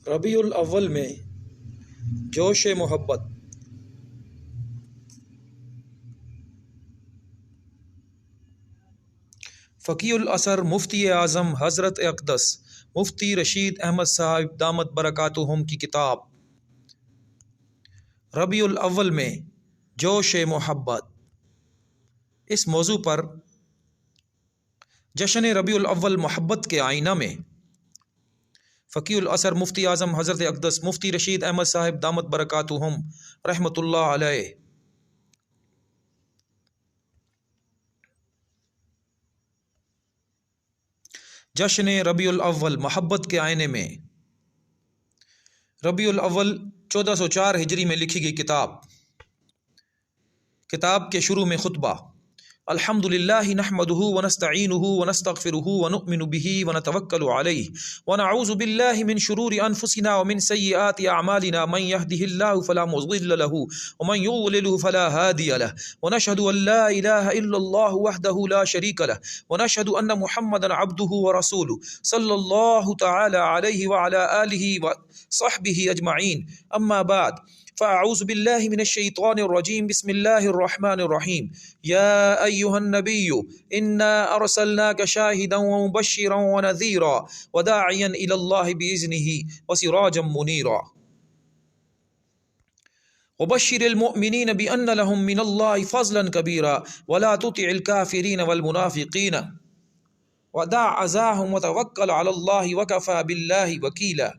ربیع الاول میں جوش محبت۔ فقیہ الاثر مفتی اعظم حضرت اقدس مفتی رشید احمد صاحب دامت برکاتہم کی کتاب ربیع الاول میں جوش محبت، اس موضوع پر جشن ربیع الاول محبت کے آئینہ میں فقیہ الاثر مفتی اعظم حضرت اقدس مفتی رشید احمد صاحب دامت برکاتہم رحمۃ اللہ علیہ جشن ربیع الاول محبت کے آئینے میں ربیع الاول 1404 ہجری میں لکھی گئی کتاب کے شروع میں خطبہ۔ الحمد للہ نحمده ونستعینه ونستغفره ونؤمن به ونتوکل علیہ ونعوذ باللہ من شرور انفسنا ومن سیئات اعمالنا من يهده الله فلا مضل له ومن يضلل فلا هادی له ونشهد ان لا الہ الا اللہ وحدہ لا شریک له ونشهد ان محمدا عبده ورسوله صلی اللہ تعالی علیہ وعلى آلہ وصحبہ اجمعین، اما بعد فاعوذ باللہ من الشیطان الرجیم، بسم اللہ الرحمن الرحیم۔ یا ایہا النبی انا ارسلناک شاہدا ومبشرا ونذیرا وداعیا الی اللہ باذنہ وسراجا منیرا وبشر المؤمنین بان لهم من اللہ فضلا کبیرا ولا تطع الکافرین والمنافقین ودع اذاہم وتوکل علی اللہ وکفى باللہ وکیلا۔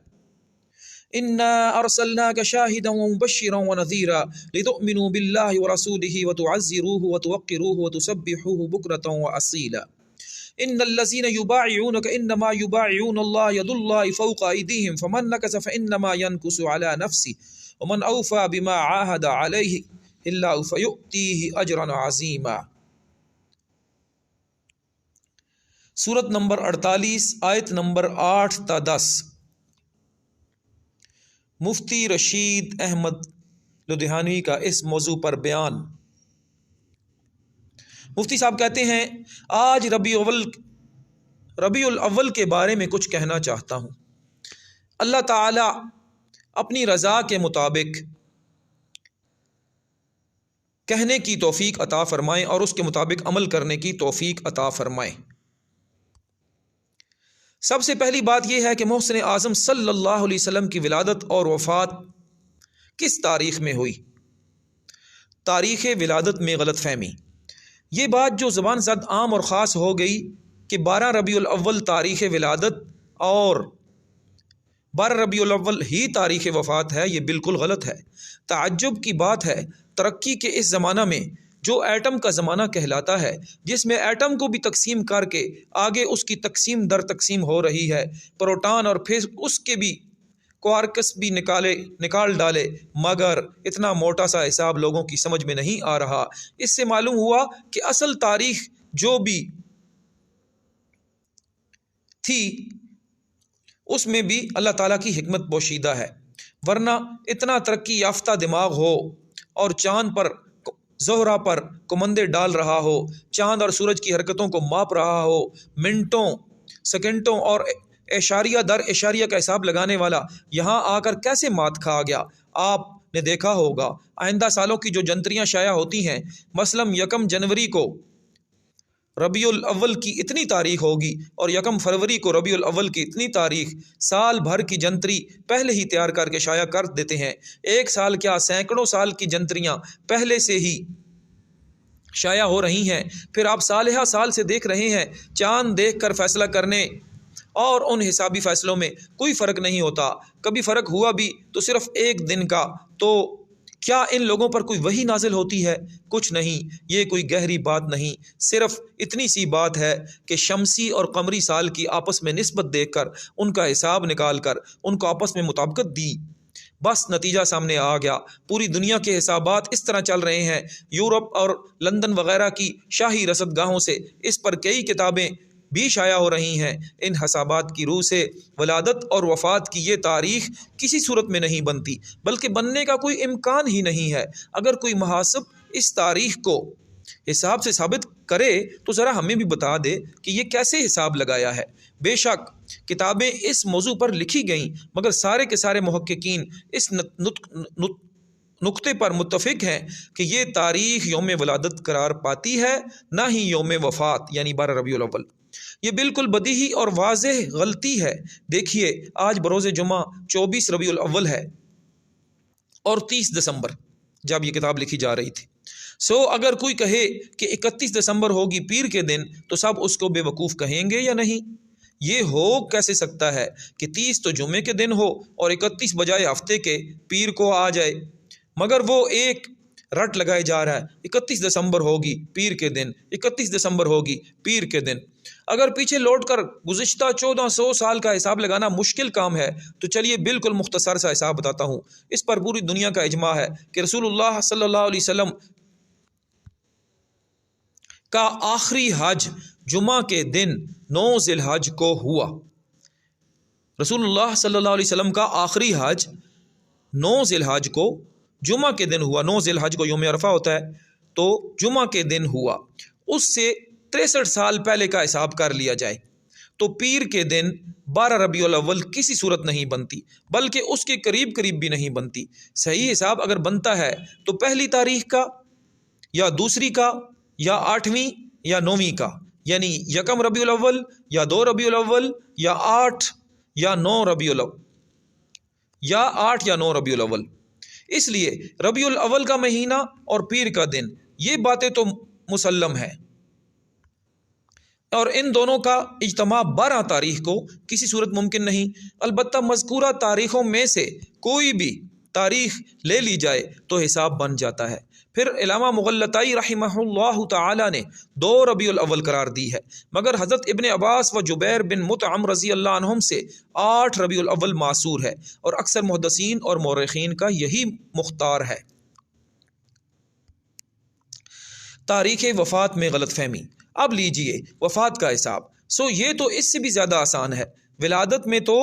انا ارسلناک شاہدا ومبشرا ونذیرا لتؤمنوا باللہ ورسولہ وتعزروہ وتوقروہ وتسبحوہ بکرۃ واصیلا۔ ان الذین یبایعونک انما یبایعون اللہ ید اللہ فوق ایدیہم فمن نکث فانما ینکث علی نفسہ ومن اوفی بما عاہد علیہ اللہ فیؤتیہ اجرا عظیما۔ سورت نمبر 48 آیت نمبر 8 تا 10۔ مفتی رشید احمد لدھیانوی کا اس موضوع پر بیان۔ مفتی صاحب کہتے ہیں آج ربیع الاول کے بارے میں کچھ کہنا چاہتا ہوں۔ اللہ تعالی اپنی رضا کے مطابق کہنے کی توفیق عطا فرمائیں اور اس کے مطابق عمل کرنے کی توفیق عطا فرمائیں۔ سب سے پہلی بات یہ ہے کہ محسن اعظم صلی اللہ علیہ وسلم کی ولادت اور وفات کس تاریخ میں ہوئی؟ تاریخ ولادت میں غلط فہمی، یہ بات جو زبان زد عام اور خاص ہو گئی کہ 12 ربیع الاول تاریخ ولادت اور 12 ربیع الاول ہی تاریخ وفات ہے، یہ بالکل غلط ہے۔ تعجب کی بات ہے ترقی کے اس زمانہ میں جو ایٹم کا زمانہ کہلاتا ہے، جس میں ایٹم کو بھی تقسیم کر کے آگے اس کی تقسیم در تقسیم ہو رہی ہے، پروٹان اور پھر اس کے بھی کوارکس بھی نکال ڈالے، مگر اتنا موٹا سا حساب لوگوں کی سمجھ میں نہیں آ رہا۔ اس سے معلوم ہوا کہ اصل تاریخ جو بھی تھی اس میں بھی اللہ تعالیٰ کی حکمت پوشیدہ ہے، ورنہ اتنا ترقی یافتہ دماغ ہو اور چاند پر زہرہ پر کمندے ڈال رہا ہو، چاند اور سورج کی حرکتوں کو ماپ رہا ہو، منٹوں سیکنڈوں اور اشاریہ در اشاریہ کا حساب لگانے والا یہاں آ کر کیسے مات کھا گیا؟ آپ نے دیکھا ہوگا آئندہ سالوں کی جو جنتریاں شائع ہوتی ہیں، مثلاً 1 جنوری کو ربیع الاول کی اتنی تاریخ ہوگی اور 1 فروری کو ربیع الاول کی اتنی تاریخ، سال بھر کی جنتری پہلے ہی تیار کر کے شائع کر دیتے ہیں۔ ایک سال کیا سینکڑوں سال کی جنتریاں پہلے سے ہی شائع ہو رہی ہیں، پھر آپ سالہ سال سے دیکھ رہے ہیں۔ چاند دیکھ کر فیصلہ کرنے اور ان حسابی فیصلوں میں کوئی فرق نہیں ہوتا، کبھی فرق ہوا بھی تو صرف ایک دن کا۔ تو کیا ان لوگوں پر کوئی وحی نازل ہوتی ہے؟ کچھ نہیں، یہ کوئی گہری بات نہیں، صرف اتنی سی بات ہے کہ شمسی اور قمری سال کی آپس میں نسبت دیکھ کر ان کا حساب نکال کر ان کو آپس میں مطابقت دی، بس نتیجہ سامنے آ گیا۔ پوری دنیا کے حسابات اس طرح چل رہے ہیں، یورپ اور لندن وغیرہ کی شاہی رصد گاہوں سے اس پر کئی کتابیں بھی شائع ہو رہی ہیں۔ ان حسابات کی روح سے ولادت اور وفات کی یہ تاریخ کسی صورت میں نہیں بنتی، بلکہ بننے کا کوئی امکان ہی نہیں ہے۔ اگر کوئی محاسب اس تاریخ کو حساب سے ثابت کرے تو ذرا ہمیں بھی بتا دے کہ یہ کیسے حساب لگایا ہے۔ بے شک کتابیں اس موضوع پر لکھی گئیں مگر سارے کے سارے محققین اس نقطے پر متفق ہیں کہ یہ تاریخ یوم ولادت قرار پاتی ہے نہ ہی یوم وفات یعنی 12 ربیع الاول۔ یہ بالکل بدیہی اور واضح غلطی ہے۔ دیکھیے آج بروز جمعہ 24 ربیع الاول ہے اور 30 دسمبر جب یہ کتاب لکھی جا رہی تھی۔ اگر کوئی کہے کہ 31 دسمبر ہوگی پیر کے دن تو سب اس کو بے وقوف کہیں گے یا نہیں؟ یہ ہو کیسے سکتا ہے کہ 30 تو جمعے کے دن ہو اور 31 بجائے ہفتے کے پیر کو آ جائے؟ مگر وہ ایک رٹ لگائے جا رہا ہے 31 دسمبر ہوگی پیر کے دن، 31 دسمبر ہوگی پیر کے دن۔ اگر پیچھے لوٹ کر گزشتہ 1400 سال کا حساب لگانا مشکل کام ہے تو چلیے بالکل مختصر سا حساب بتاتا ہوں۔ اس پر پوری دنیا کا اجماع ہے کہ رسول اللہ صلی اللہ علیہ وسلم کا آخری حج جمعہ کے دن 9 ذی الحج کو ہوا۔ رسول اللہ صلی اللہ علیہ وسلم کا آخری حج 9 ذی الحج کو جمعہ کے دن ہوا۔ 9 ذی الحج کو یوم عرفہ ہوتا ہے تو جمعہ کے دن ہوا۔ اس سے 63 سال پہلے کا حساب کر لیا جائے تو پیر کے دن 12 ربیع الاول کسی صورت نہیں بنتی، بلکہ اس کے قریب قریب بھی نہیں بنتی۔ صحیح حساب اگر بنتا ہے تو پہلی تاریخ کا یا دوسری کا یا 8ویں یا 9ویں کا، یعنی 1 ربیع الاول یا 2 ربیع الاول یا 8 یا 9 ربیع الاول یا 8 یا 9 ربیع الاول۔ اس لیے ربیع الاول کا مہینہ اور پیر کا دن یہ باتیں تو مسلم ہے، اور ان دونوں کا اجتماع 12 تاریخ کو کسی صورت ممکن نہیں۔ البتہ مذکورہ تاریخوں میں سے کوئی بھی تاریخ لے لی جائے تو حساب بن جاتا ہے۔ پھر علامہ مغلطائی رحمہ اللہ تعالی نے 2 ربیع الاول قرار دی ہے، مگر حضرت ابن عباس و جبیر بن مطعم رضی اللہ عنہم سے 8 ربیع الاول معصور ہے، اور اکثر محدثین اور مورخین کا یہی مختار ہے۔ تاریخ وفات میں غلط فہمی۔ اب لیجئے وفات کا حساب۔ یہ تو اس سے بھی زیادہ آسان ہے۔ ولادت میں تو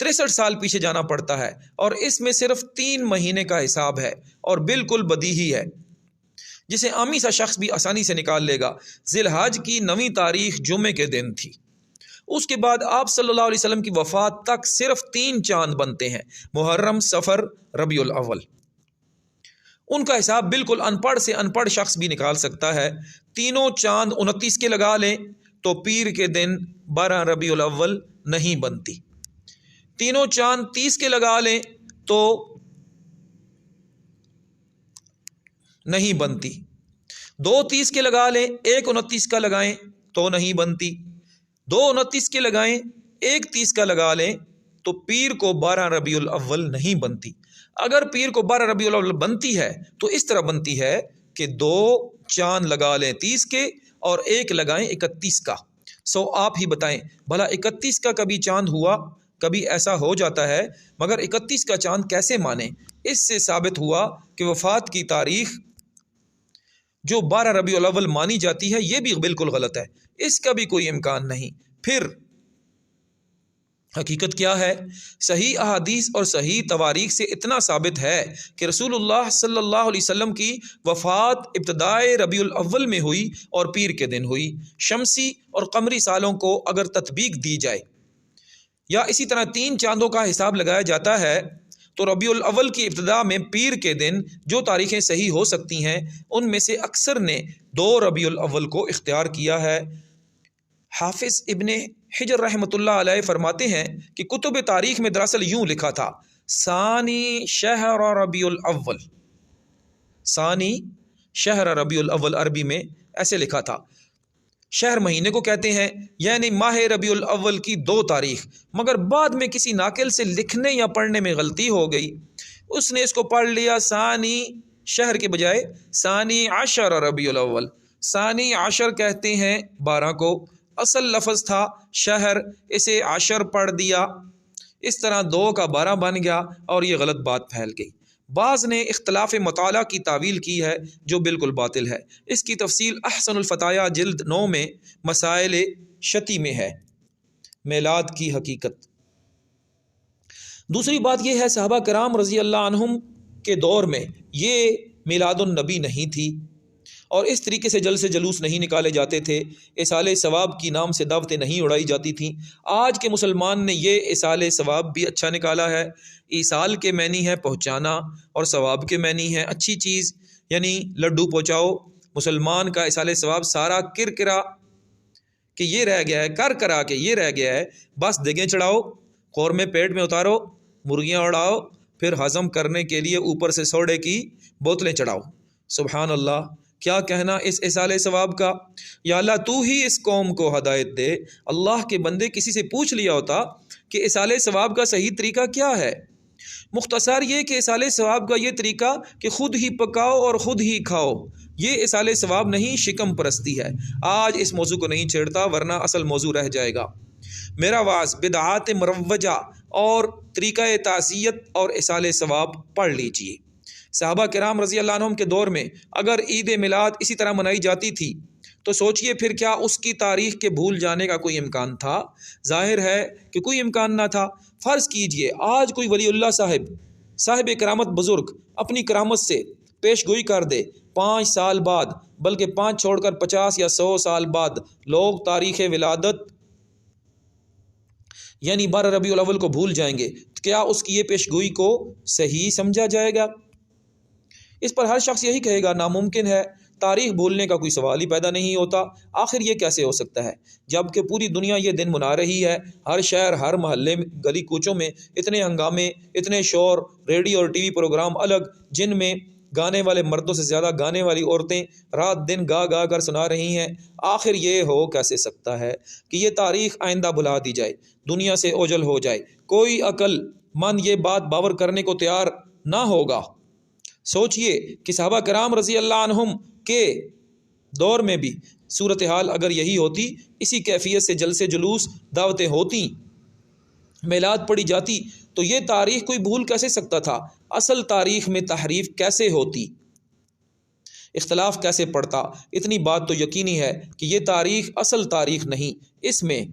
63 سال پیچھے جانا پڑتا ہے اور اس میں صرف 3 مہینے کا حساب ہے اور بالکل بدیہی ہے، جسے عامی سا شخص بھی آسانی سے نکال لے گا۔ ذی الحج کی 9ویں تاریخ جمعے کے دن تھی۔ اس کے بعد آپ صلی اللہ علیہ وسلم کی وفات تک صرف 3 چاند بنتے ہیں، محرم، صفر، ربیع الاول۔ ان کا حساب بالکل ان پڑھ سے ان پڑھ شخص بھی نکال سکتا ہے۔ تینوں چاند 29 کے لگا لیں تو پیر کے دن 12 ربیع الاول نہیں بنتی۔ تینوں چاند 30 کے لگا لیں تو نہیں بنتی۔ 2 30 کے لگا لیں، 1 29 کا لگائیں تو نہیں بنتی۔ 2 29 کے لگائیں، 1 30 کا لگا لیں تو پیر کو 12 ربیع الاول نہیں بنتی۔ اگر پیر کو 12 ربیع الاول بنتی ہے تو اس طرح بنتی ہے کہ 2 چاند لگا لیں 30 کے اور 1 لگائیں 31 کا۔ آپ ہی بتائیں بھلا 31 کا کبھی چاند ہوا؟ کبھی ایسا ہو جاتا ہے، مگر 31 کا چاند کیسے مانے؟ اس سے ثابت ہوا کہ وفات کی تاریخ جو 12 ربیع الاول مانی جاتی ہے یہ بھی بالکل غلط ہے، اس کا بھی کوئی امکان نہیں۔ پھر حقیقت کیا ہے؟ صحیح احادیث اور صحیح تواریخ سے اتنا ثابت ہے کہ رسول اللہ صلی اللہ علیہ وسلم کی وفات ابتدائے ربیع الاول میں ہوئی اور پیر کے دن ہوئی۔ شمسی اور قمری سالوں کو اگر تطبیق دی جائے یا اسی طرح 3 چاندوں کا حساب لگایا جاتا ہے تو ربیع الاول کی ابتدا میں پیر کے دن جو تاریخیں صحیح ہو سکتی ہیں ان میں سے اکثر نے 2 ربیع الاول کو اختیار کیا ہے۔ حافظ ابن حجر رحمۃ اللہ علیہ فرماتے ہیں کہ کتب تاریخ میں دراصل یوں لکھا تھا، ثانی شہر ربیع الاول۔ ثانی شہر ربیع الاول عربی میں ایسے لکھا تھا۔ شہر مہینے کو کہتے ہیں، یعنی ماہ ربیع الاول کی 2 تاریخ، مگر بعد میں کسی ناقل سے لکھنے یا پڑھنے میں غلطی ہو گئی، اس نے اس کو پڑھ لیا ثانی شہر کے بجائے ثانی عشر ربیع الاول۔ ثانی عشر کہتے ہیں 12 کو، اصل لفظ تھا شہر، اسے عشر پڑھ دیا، اس طرح 2 کا 12 بن گیا اور یہ غلط بات پھیل گئی۔ بعض نے اختلاف مطالعہ کی تعویل کی ہے جو بالکل باطل ہے۔ اس کی تفصیل احسن الفتایا جلد 9 میں مسائل شتی میں ہے۔ میلاد کی حقیقت۔ دوسری بات یہ ہے، صحابہ کرام رضی اللہ عنہم کے دور میں یہ میلاد النبی نہیں تھی، اور اس طریقے سے جلسے جلوس نہیں نکالے جاتے تھے، اصالِ ثواب کی نام سے دعوتیں نہیں اڑائی جاتی تھیں۔ آج کے مسلمان نے یہ اصالِ ثواب بھی اچھا نکالا ہے۔ ایصال کے معنی ہے پہنچانا، اور ثواب کے معنی ہے اچھی چیز، یعنی لڈو پہنچاؤ۔ مسلمان کا اصالِ ثواب سارا کرا کہ یہ رہ گیا ہے، کرا کے یہ رہ گیا ہے، بس دیگیں چڑھاؤ، قورمے پیٹ میں اتارو، مرغیاں اڑاؤ، پھر ہضم کرنے کے لیے اوپر سے سوڈے کی بوتلیں چڑھاؤ۔ سبحان اللہ، کیا کہنا اس اصالِ ثواب کا۔ یا اللہ تو ہی اس قوم کو ہدایت دے۔ اللہ کے بندے کسی سے پوچھ لیا ہوتا کہ اصالِ ثواب کا صحیح طریقہ کیا ہے، مختصر یہ کہ اصالِ ثواب کا یہ طریقہ کہ خود ہی پکاؤ اور خود ہی کھاؤ، یہ اصالِ ثواب نہیں، شکم پرستی ہے۔ آج اس موضوع کو نہیں چھیڑتا ورنہ اصل موضوع رہ جائے گا۔ میرا واعظ بدعات مروجہ اور طریقہ تعزیت اور اصالِ ثواب پڑھ لیجئے۔ صحابہ کرام رضی اللہ عنہم کے دور میں اگر عید میلاد اسی طرح منائی جاتی تھی تو سوچئے پھر کیا اس کی تاریخ کے بھول جانے کا کوئی امکان تھا؟ ظاہر ہے کہ کوئی امکان نہ تھا۔ فرض کیجئے آج کوئی ولی اللہ صاحب کرامت بزرگ اپنی کرامت سے پیش گوئی کر دے، 5 سال بعد بلکہ 5 چھوڑ کر 50 یا 100 سال بعد لوگ تاریخ ولادت یعنی 12 ربیع الاول کو بھول جائیں گے، تو کیا اس کی یہ پیش گوئی کو صحیح سمجھا جائے گا؟ اس پر ہر شخص یہی کہے گا ناممکن ہے، تاریخ بھولنے کا کوئی سوال ہی پیدا نہیں ہوتا۔ آخر یہ کیسے ہو سکتا ہے جب کہ پوری دنیا یہ دن منا رہی ہے، ہر شہر ہر محلے میں گلی کوچوں میں اتنے ہنگامے، اتنے شور، ریڈیو اور ٹی وی پروگرام الگ، جن میں گانے والے مردوں سے زیادہ گانے والی عورتیں رات دن گا کر سنا رہی ہیں۔ آخر یہ ہو کیسے سکتا ہے کہ یہ تاریخ آئندہ بھلا دی جائے، دنیا سے اوجھل ہو جائے؟ کوئی عقل مند یہ بات باور کرنے کو تیار نہ ہوگا۔ سوچئے کہ صحابہ کرام رضی اللہ عنہم کے دور میں بھی صورتحال اگر یہی ہوتی، اسی کیفیت سے جلسے جلوس دعوتیں ہوتی، میلاد پڑھی جاتی، تو یہ تاریخ کوئی بھول کیسے سکتا تھا؟ اصل تاریخ میں تحریف کیسے ہوتی، اختلاف کیسے پڑتا؟ اتنی بات تو یقینی ہے کہ یہ تاریخ اصل تاریخ نہیں، اس میں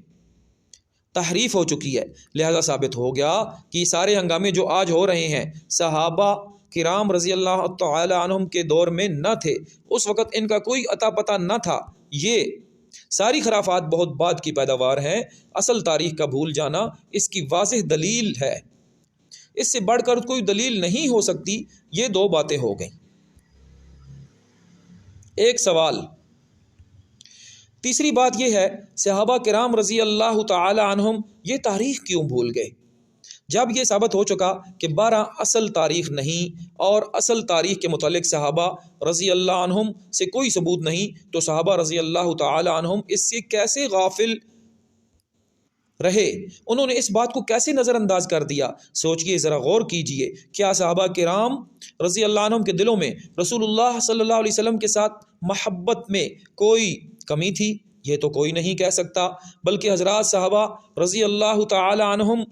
تحریف ہو چکی ہے۔ لہذا ثابت ہو گیا کہ یہ سارے ہنگامے جو آج ہو رہے ہیں صحابہ کرام رضی اللہ تعالی عنہم کے دور میں نہ تھے، اس وقت ان کا کوئی عطا پتہ نہ تھا۔ یہ ساری خرافات بہت بعد کی پیداوار ہیں۔ اصل تاریخ کا بھول جانا اس کی واضح دلیل ہے، اس سے بڑھ کر کوئی دلیل نہیں ہو سکتی۔ یہ 2 باتیں ہو گئیں۔ ایک سوال، تیسری بات یہ ہے صحابہ کرام رضی اللہ تعالی عنہم یہ تاریخ کیوں بھول گئے؟ جب یہ ثابت ہو چکا کہ 12 اصل تاریخ نہیں اور اصل تاریخ کے متعلق صحابہ رضی اللہ عنہم سے کوئی ثبوت نہیں، تو صحابہ رضی اللہ تعالی عنہم اس سے کیسے غافل رہے؟ انہوں نے اس بات کو کیسے نظر انداز کر دیا؟ سوچئے، ذرا غور کیجئے، کیا صحابہ کرام رضی اللہ عنہم کے دلوں میں رسول اللہ صلی اللہ علیہ وسلم کے ساتھ محبت میں کوئی کمی تھی؟ یہ تو کوئی نہیں کہہ سکتا، بلکہ حضرات صحابہ رضی اللہ تعالی عنہم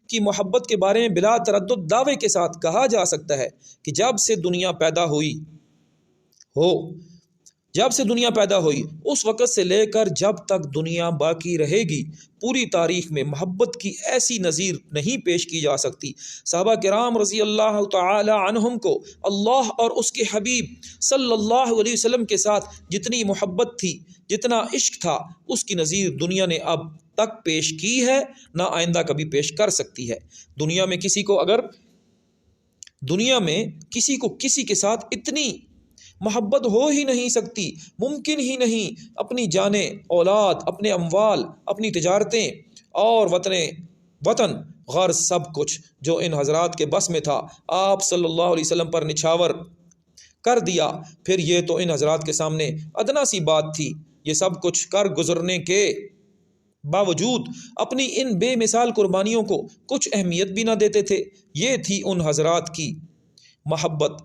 کی محبت کے بارے میں بلا تردد دعوے کے ساتھ کہا جا سکتا ہے کہ جب سے دنیا پیدا ہوئی اس وقت سے لے کر جب تک دنیا باقی رہے گی، پوری تاریخ میں محبت کی ایسی نظیر نہیں پیش کی جا سکتی۔ صحابہ کرام رضی اللہ تعالی عنہم کو اللہ اور اس کے حبیب صلی اللہ علیہ وسلم کے ساتھ جتنی محبت تھی، جتنا عشق تھا، اس کی نظیر دنیا نے اب تک پیش کی ہے، نہ آئندہ کبھی پیش کر سکتی ہے۔ دنیا میں کسی کو کسی کے ساتھ اتنی محبت ہو ہی نہیں سکتی، ممکن ہی نہیں۔ اپنی جانیں، اولاد، اپنے اموال، اپنی تجارتیں اور وطن غرض سب کچھ جو ان حضرات کے بس میں تھا، آپ صلی اللہ علیہ وسلم پر نچھاور کر دیا۔ پھر یہ تو ان حضرات کے سامنے ادنا سی بات تھی، یہ سب کچھ کر گزرنے کے باوجود اپنی ان بے مثال قربانیوں کو کچھ اہمیت بھی نہ دیتے تھے۔ یہ تھی ان حضرات کی محبت۔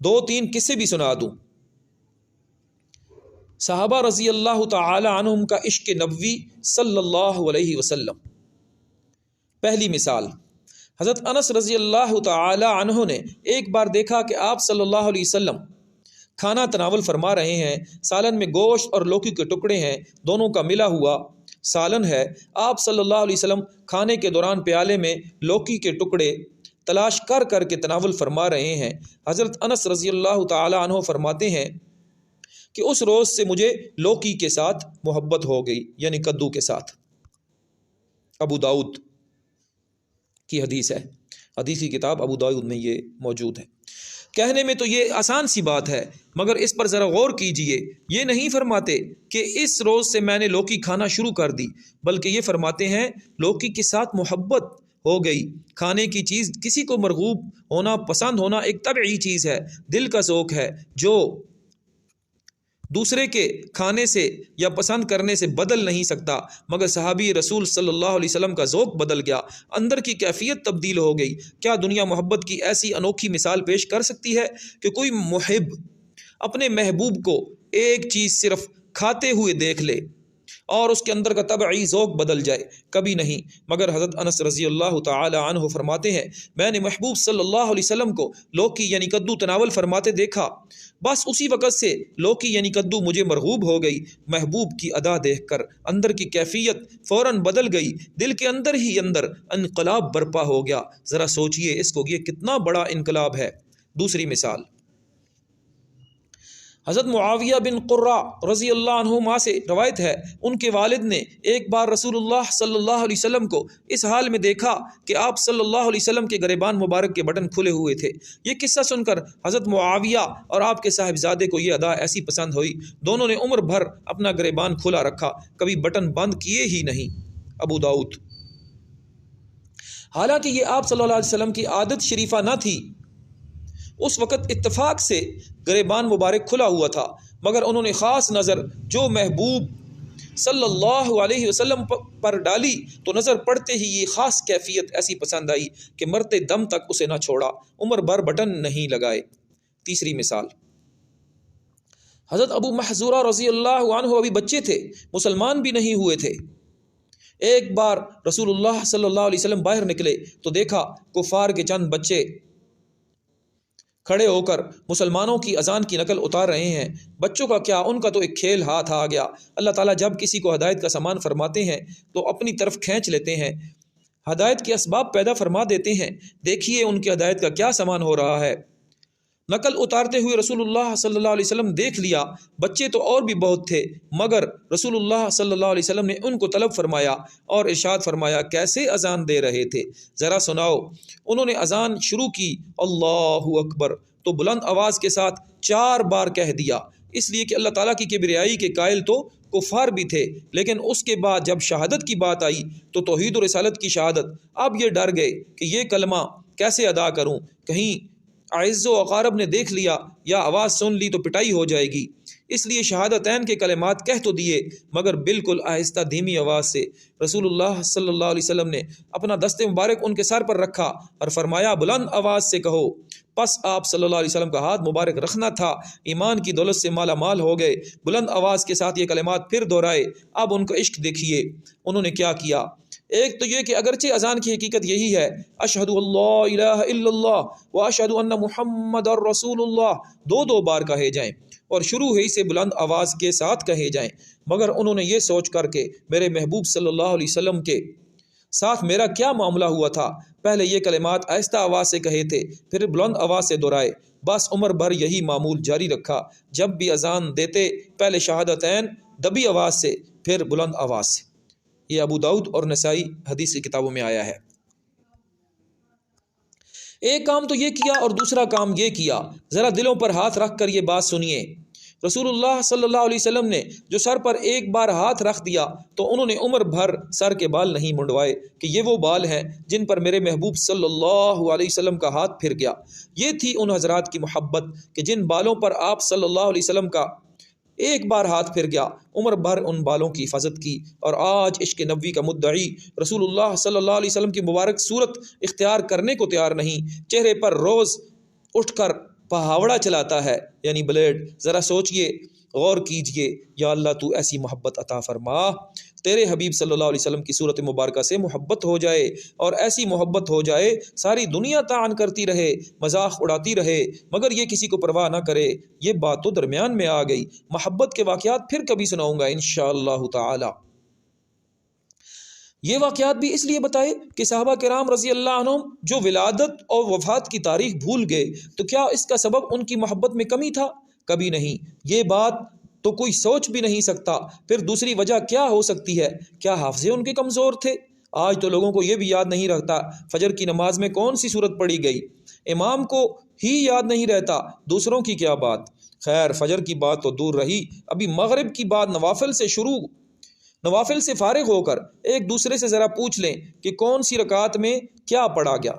2-3 قصے بھی سنا دوں۔ صحابہ رضی اللہ تعالی عنہم کا عشق نبوی صلی اللہ علیہ وسلم۔ پہلی مثال، حضرت انس رضی اللہ تعالی عنہ نے ایک بار دیکھا کہ آپ صلی اللہ علیہ وسلم کھانا تناول فرما رہے ہیں، سالن میں گوشت اور لوکی کے ٹکڑے ہیں، دونوں کا ملا ہوا سالن ہے۔ آپ صلی اللہ علیہ وسلم کھانے کے دوران پیالے میں لوکی کے ٹکڑے تلاش کر کے تناول فرما رہے ہیں۔ حضرت انس رضی اللہ تعالی عنہ فرماتے ہیں کہ اس روز سے مجھے لوکی کے ساتھ محبت ہو گئی، یعنی کدو کے ساتھ۔ ابو داؤد کی حدیث ہے، حدیث کی کتاب ابو داؤد میں یہ موجود ہے۔ کہنے میں تو یہ آسان سی بات ہے، مگر اس پر ذرا غور کیجئے۔ یہ نہیں فرماتے کہ اس روز سے میں نے لوکی کھانا شروع کر دی، بلکہ یہ فرماتے ہیں لوکی کے ساتھ محبت ہو گئی۔ کھانے کی چیز کسی کو مرغوب ہونا، پسند ہونا ایک طبعی چیز ہے، دل کا ذوق ہے، جو دوسرے کے کھانے سے یا پسند کرنے سے بدل نہیں سکتا۔ مگر صحابی رسول صلی اللہ علیہ وسلم کا ذوق بدل گیا، اندر کی کیفیت تبدیل ہو گئی۔ کیا دنیا محبت کی ایسی انوکھی مثال پیش کر سکتی ہے کہ کوئی محب اپنے محبوب کو ایک چیز صرف کھاتے ہوئے دیکھ لے اور اس کے اندر کا طبعی ذوق بدل جائے؟ کبھی نہیں۔ مگر حضرت انس رضی اللہ تعالی عنہ فرماتے ہیں میں نے محبوب صلی اللہ علیہ وسلم کو لوکی یعنی کدو تناول فرماتے دیکھا، بس اسی وقت سے لوکی یعنی کدو مجھے مرغوب ہو گئی۔ محبوب کی ادا دیکھ کر اندر کی کیفیت فوراً بدل گئی، دل کے اندر ہی اندر انقلاب برپا ہو گیا۔ ذرا سوچئے اس کو، یہ کتنا بڑا انقلاب ہے۔ دوسری مثال، حضرت معاویہ بن قرہ رضی اللہ عنہما سے روایت ہے، ان کے والد نے ایک بار رسول اللہ صلی اللہ علیہ وسلم کو اس حال میں دیکھا کہ آپ صلی اللہ علیہ وسلم کے گریبان مبارک کے بٹن کھلے ہوئے تھے۔ یہ قصہ سن کر حضرت معاویہ اور آپ کے صاحبزادے کو یہ ادا ایسی پسند ہوئی، دونوں نے عمر بھر اپنا گریبان کھلا رکھا، کبھی بٹن بند کیے ہی نہیں۔ ابو داؤد۔ حالانکہ یہ آپ صلی اللہ علیہ وسلم کی عادت شریفہ نہ تھی، اس وقت اتفاق سے گریبان مبارک کھلا ہوا تھا، مگر انہوں نے خاص نظر جو محبوب صلی اللہ علیہ وسلم پر ڈالی تو نظر پڑتے ہی یہ خاص کیفیت ایسی پسند آئی کہ مرتے دم تک اسے نہ چھوڑا، عمر بھر بٹن نہیں لگائے۔ تیسری مثال، حضرت ابو محذورہ رضی اللہ عنہ ابھی بچے تھے، مسلمان بھی نہیں ہوئے تھے۔ ایک بار رسول اللہ صلی اللہ علیہ وسلم باہر نکلے تو دیکھا کفار کے چند بچے کھڑے ہو کر مسلمانوں کی اذان کی نقل اتار رہے ہیں۔ بچوں کا کیا، ان کا تو ایک کھیل ہاتھ آ گیا۔ اللہ تعالیٰ جب کسی کو ہدایت کا سامان فرماتے ہیں تو اپنی طرف کھینچ لیتے ہیں، ہدایت کے اسباب پیدا فرما دیتے ہیں۔ دیکھیے ان کی ہدایت کا کیا سامان ہو رہا ہے۔ نقل اتارتے ہوئے رسول اللہ صلی اللہ علیہ وسلم دیکھ لیا، بچے تو اور بھی بہت تھے، مگر رسول اللہ صلی اللہ علیہ وسلم نے ان کو طلب فرمایا اور ارشاد فرمایا کیسے اذان دے رہے تھے، ذرا سناؤ۔ انہوں نے اذان شروع کی، اللہ اکبر، تو بلند آواز کے ساتھ 4 بار کہہ دیا، اس لیے کہ اللہ تعالیٰ کی کبریائی کے قائل تو کفار بھی تھے، لیکن اس کے بعد جب شہادت کی بات آئی تو توحید و رسالت کی شہادت، اب یہ ڈر گئے کہ یہ کلمہ کیسے ادا کروں، کہیں اعز و اقارب نے دیکھ لیا یا آواز سن لی تو پٹائی ہو جائے گی، اس لیے شہادتین کے کلمات کہہ تو دیے، مگر بالکل آہستہ دھیمی آواز سے۔ رسول اللہ صلی اللہ علیہ وسلم نے اپنا دست مبارک ان کے سر پر رکھا اور فرمایا بلند آواز سے کہو۔ پس آپ صلی اللہ علیہ وسلم کا ہاتھ مبارک رکھنا تھا، ایمان کی دولت سے مالا مال ہو گئے، بلند آواز کے ساتھ یہ کلمات پھر دہرائے۔ اب ان کا عشق دیکھیے، انہوں نے کیا کیا۔ ایک تو یہ کہ اگرچہ اذان کی حقیقت یہی ہے، اشہد اللہ الہ الا اللہ و اشہد ان محمد رسول اللہ، 2 بار کہے جائیں اور شروع ہی سے بلند آواز کے ساتھ کہے جائیں، مگر انہوں نے یہ سوچ کر کہ میرے محبوب صلی اللہ علیہ وسلم کے ساتھ میرا کیا معاملہ ہوا تھا، پہلے یہ کلمات آہستہ آواز سے کہے تھے، پھر بلند آواز سے دہرائے، بس عمر بھر یہی معمول جاری رکھا۔ جب بھی اذان دیتے پہلے شہادتین دبی آواز سے، پھر بلند آواز سے۔ یہ ابو داؤد اور نسائی حدیث کی کتابوں میں آیا ہے۔ ایک کام تو یہ کیا اور دوسرا کام یہ کیا، ذرا دلوں پر ہاتھ رکھ کر یہ بات سنیے۔ رسول اللہ صلی اللہ علیہ وسلم نے جو سر پر ایک بار ہاتھ رکھ دیا تو انہوں نے عمر بھر سر کے بال نہیں منڈوائے کہ یہ وہ بال ہیں جن پر میرے محبوب صلی اللہ علیہ وسلم کا ہاتھ پھر گیا۔ یہ تھی ان حضرات کی محبت کہ جن بالوں پر آپ صلی اللہ علیہ وسلم کا ایک بار ہاتھ پھر گیا، عمر بھر ان بالوں کی حفاظت کی۔ اور آج عشق نبوی کا مدعی رسول اللہ صلی اللہ علیہ وسلم کی مبارک صورت اختیار کرنے کو تیار نہیں، چہرے پر روز اٹھ کر پہاوڑا چلاتا ہے، یعنی بلیڈ۔ ذرا سوچئے، غور کیجئے، یا اللہ تو ایسی محبت عطا فرما، تیرے حبیب صلی اللہ علیہ وسلم کی صورت مبارکہ سے محبت ہو جائے، اور ایسی محبت ہو جائے ساری دنیا طعن کرتی رہے، مذاق اڑاتی رہے، مگر یہ کسی کو پرواہ نہ کرے۔ یہ بات تو درمیان میں آ گئی، محبت کے واقعات پھر کبھی سناؤں گا انشاءاللہ تعالی۔ یہ واقعات بھی اس لیے بتائے کہ صحابہ کرام رضی اللہ عنہم جو ولادت اور وفات کی تاریخ بھول گئے تو کیا اس کا سبب ان کی محبت میں کمی تھا؟ کبھی نہیں، یہ بات تو کوئی سوچ بھی نہیں سکتا۔ پھر دوسری وجہ کیا ہو سکتی ہے؟ کیا حافظے ان کے کمزور تھے؟ آج تو لوگوں کو یہ بھی یاد نہیں رہتا فجر کی نماز میں کون سی صورت پڑھی گئی، امام کو ہی یاد نہیں رہتا، دوسروں کی کیا بات۔ خیر، فجر کی بات تو دور رہی، ابھی مغرب کی بات نوافل سے فارغ ہو کر ایک دوسرے سے ذرا پوچھ لیں کہ کون سی رکعت میں کیا پڑھا گیا،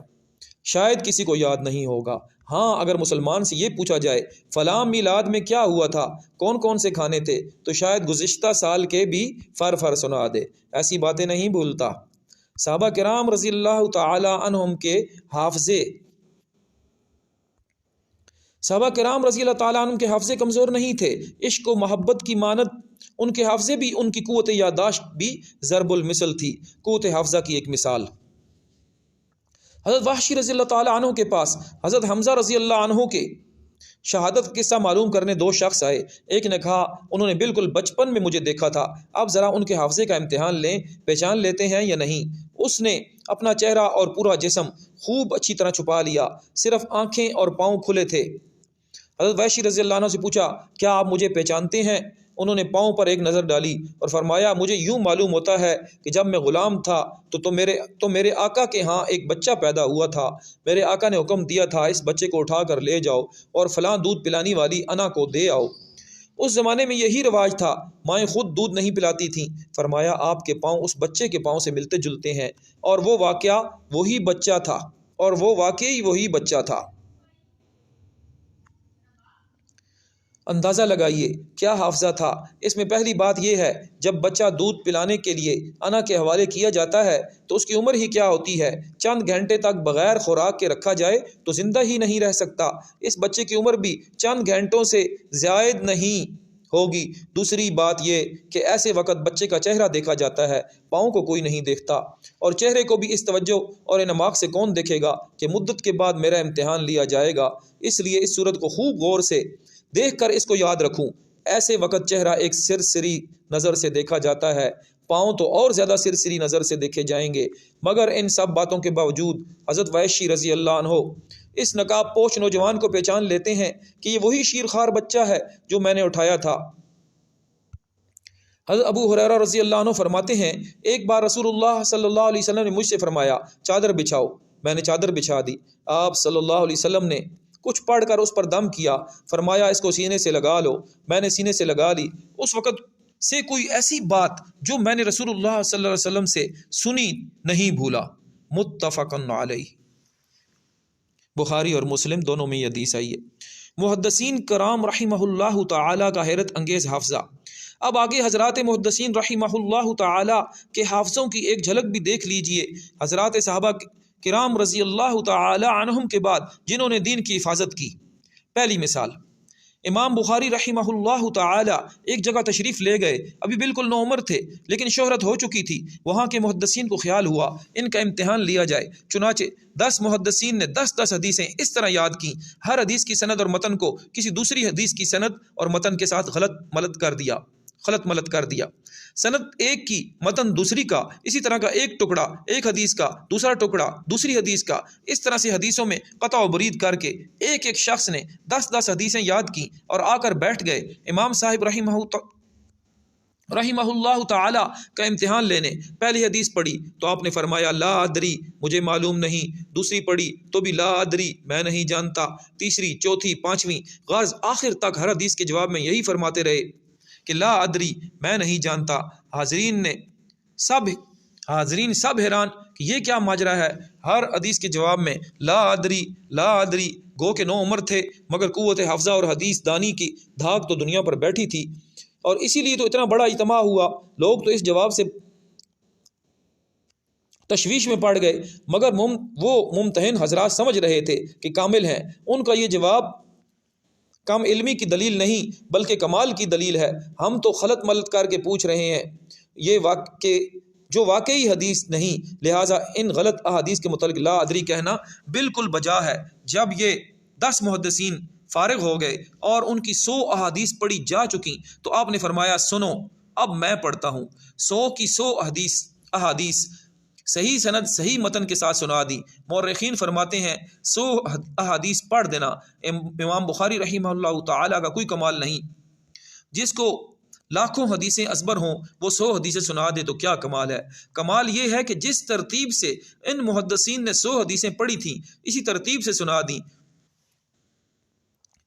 شاید کسی کو یاد نہیں ہوگا۔ ہاں، اگر مسلمان سے یہ پوچھا جائے فلاں میلاد میں کیا ہوا تھا، کون کون سے کھانے تھے، تو شاید گزشتہ سال کے بھی فر سنا دے، ایسی باتیں نہیں بھولتا۔ صحابہ کرام رضی اللہ تعالی عنہم کے حافظے کمزور نہیں تھے، عشق و محبت کی مانت ان کے حافظے بھی، ان کی قوت یادداشت بھی ضرب المثل تھی۔ قوت حافظہ کی ایک مثال، حضرت وحشی رضی اللہ تعالیٰ عنہ کے پاس حضرت حمزہ رضی اللہ عنہ کے شہادت کا قصہ معلوم کرنے دو شخص آئے۔ ایک نے کہا انہوں نے بالکل بچپن میں مجھے دیکھا تھا، اب ذرا ان کے حافظے کا امتحان لیں، پہچان لیتے ہیں یا نہیں۔ اس نے اپنا چہرہ اور پورا جسم خوب اچھی طرح چھپا لیا، صرف آنکھیں اور پاؤں کھلے تھے۔ حضرت وحشی رضی اللہ عنہ سے پوچھا کیا آپ مجھے پہچانتے ہیں؟ انہوں نے پاؤں پر ایک نظر ڈالی اور فرمایا مجھے یوں معلوم ہوتا ہے کہ جب میں غلام تھا تو میرے آقا کے ہاں ایک بچہ پیدا ہوا تھا، میرے آقا نے حکم دیا تھا اس بچے کو اٹھا کر لے جاؤ اور فلاں دودھ پلانی والی انا کو دے آؤ۔ اس زمانے میں یہی رواج تھا، مائیں خود دودھ نہیں پلاتی تھیں۔ فرمایا آپ کے پاؤں اس بچے کے پاؤں سے ملتے جلتے ہیں، اور وہ واقعی وہی بچہ تھا۔ اندازہ لگائیے کیا حافظہ تھا۔ اس میں پہلی بات یہ ہے، جب بچہ دودھ پلانے کے لیے انا کے حوالے کیا جاتا ہے تو اس کی عمر ہی کیا ہوتی ہے، چند گھنٹے تک بغیر خوراک کے رکھا جائے تو زندہ ہی نہیں رہ سکتا۔ اس بچے کی عمر بھی چند گھنٹوں سے زائد نہیں ہوگی۔ دوسری بات یہ کہ ایسے وقت بچے کا چہرہ دیکھا جاتا ہے، پاؤں کو کوئی نہیں دیکھتا، اور چہرے کو بھی اس توجہ اور انعماق سے کون دیکھے گا کہ مدت کے بعد میرا امتحان لیا جائے گا۔ اس لیے اس صورت کو خوب غور سے دیکھ کر اس کو یاد رکھوں۔ ایسے وقت چہرہ ایک سرسری نظر سے دیکھا جاتا ہے، پاؤں تو اور زیادہ سرسری نظر سے دیکھے جائیں گے۔ مگر ان سب باتوں کے باوجود حضرت وحشی رضی اللہ عنہ اس نقاب پوش نوجوان کو پہچان لیتے ہیں کہ یہ وہی شیرخوار بچہ ہے جو میں نے اٹھایا تھا۔ حضرت ابو ہریرہ رضی اللہ عنہ فرماتے ہیں ایک بار رسول اللہ صلی اللہ علیہ وسلم نے مجھ سے فرمایا چادر بچھاؤ، میں نے چادر بچھا دی۔ آپ صلی اللہ علیہ وسلم نے کچھ پڑھ کر اس پر دم کیا، فرمایا اس کو سینے سے لگا لو۔ میں نے سینے سے لگا لی۔ اس وقت سے کوئی ایسی بات جو میں نے رسول اللہ صلی اللہ علیہ وسلم سے سنی نہیں بھولا۔ متفق علیہ، بخاری اور مسلم دونوں میں یہ حدیث آئی ہے۔ محدثین کرام رحمہ اللہ تعالی کا حیرت انگیز حافظہ۔ اب آگے حضرات محدثین رحمہ اللہ تعالی کے حافظوں کی ایک جھلک بھی دیکھ لیجئے۔ حضرات صحابہ کرام رضی اللہ تعالی عنہم کے بعد جنہوں نے دین کی حفاظت کی۔ پہلی مثال، امام بخاری رحمہ اللہ تعالی ایک جگہ تشریف لے گئے، ابھی بالکل نوعمر تھے لیکن شہرت ہو چکی تھی۔ وہاں کے محدثین کو خیال ہوا ان کا امتحان لیا جائے، چنانچہ 10 محدثین نے 10 حدیثیں اس طرح یاد کیں، ہر حدیث کی سند اور متن کو کسی دوسری حدیث کی سند اور متن کے ساتھ خلط ملط کر دیا۔ سند ایک کی، متن دوسری کا، اسی طرح کا ایک ٹکڑا ایک حدیث کا، دوسرا ٹکڑا دوسری حدیث کا، اس طرح سے حدیثوں میں قطع و برید کر کے ایک شخص نے 10 حدیثیں یاد کیں اور آ کر بیٹھ گئے امام صاحب رحمہ اللہ تعالی کا امتحان لینے۔ پہلی حدیث پڑھی تو آپ نے فرمایا لا ادری، مجھے معلوم نہیں۔ دوسری پڑھی تو بھی لا ادری، میں نہیں جانتا۔ تیسری، چوتھی، پانچویں، غرض آخر تک ہر حدیث کے جواب میں یہی فرماتے رہے کہ لا ادری، میں نہیں جانتا۔ حاضرین سب حیران کہ یہ کیا ماجرا ہے، ہر حدیث کے جواب میں لا ادری لا ادری۔ گو کہ نو عمر تھے مگر قوت حافظہ اور حدیث دانی کی دھاک تو دنیا پر بیٹھی تھی، اور اسی لیے تو اتنا بڑا اجتماع ہوا۔ لوگ تو اس جواب سے تشویش میں پڑ گئے، مگر وہ ممتحن حضرات سمجھ رہے تھے کہ کامل ہیں، ان کا یہ جواب کم علمی کی دلیل نہیں بلکہ کمال کی دلیل ہے۔ ہم تو خلط ملط کر کے پوچھ رہے ہیں یہ جو واقعی حدیث نہیں، لہٰذا ان غلط احادیث کے متعلق لا ادری کہنا بالکل بجا ہے۔ جب یہ 10 محدثین فارغ ہو گئے اور ان کی 100 احادیث پڑھی جا چکی تو آپ نے فرمایا سنو اب میں پڑھتا ہوں۔ 100 کی 100 احادیث صحیح سند صحیح متن کے ساتھ سنا دی۔ مورخین فرماتے ہیں 100 احادیث پڑھ دینا امام بخاری رحمہ اللہ تعالیٰ کا کوئی کمال نہیں۔ جس کو لاکھوں حدیثیں ازبر ہوں وہ 100 حدیثیں سنا دے تو کیا کمال ہے۔ کمال یہ ہے کہ جس ترتیب سے ان محدثین نے 100 حدیثیں پڑھی تھیں اسی ترتیب سے سنا دیں،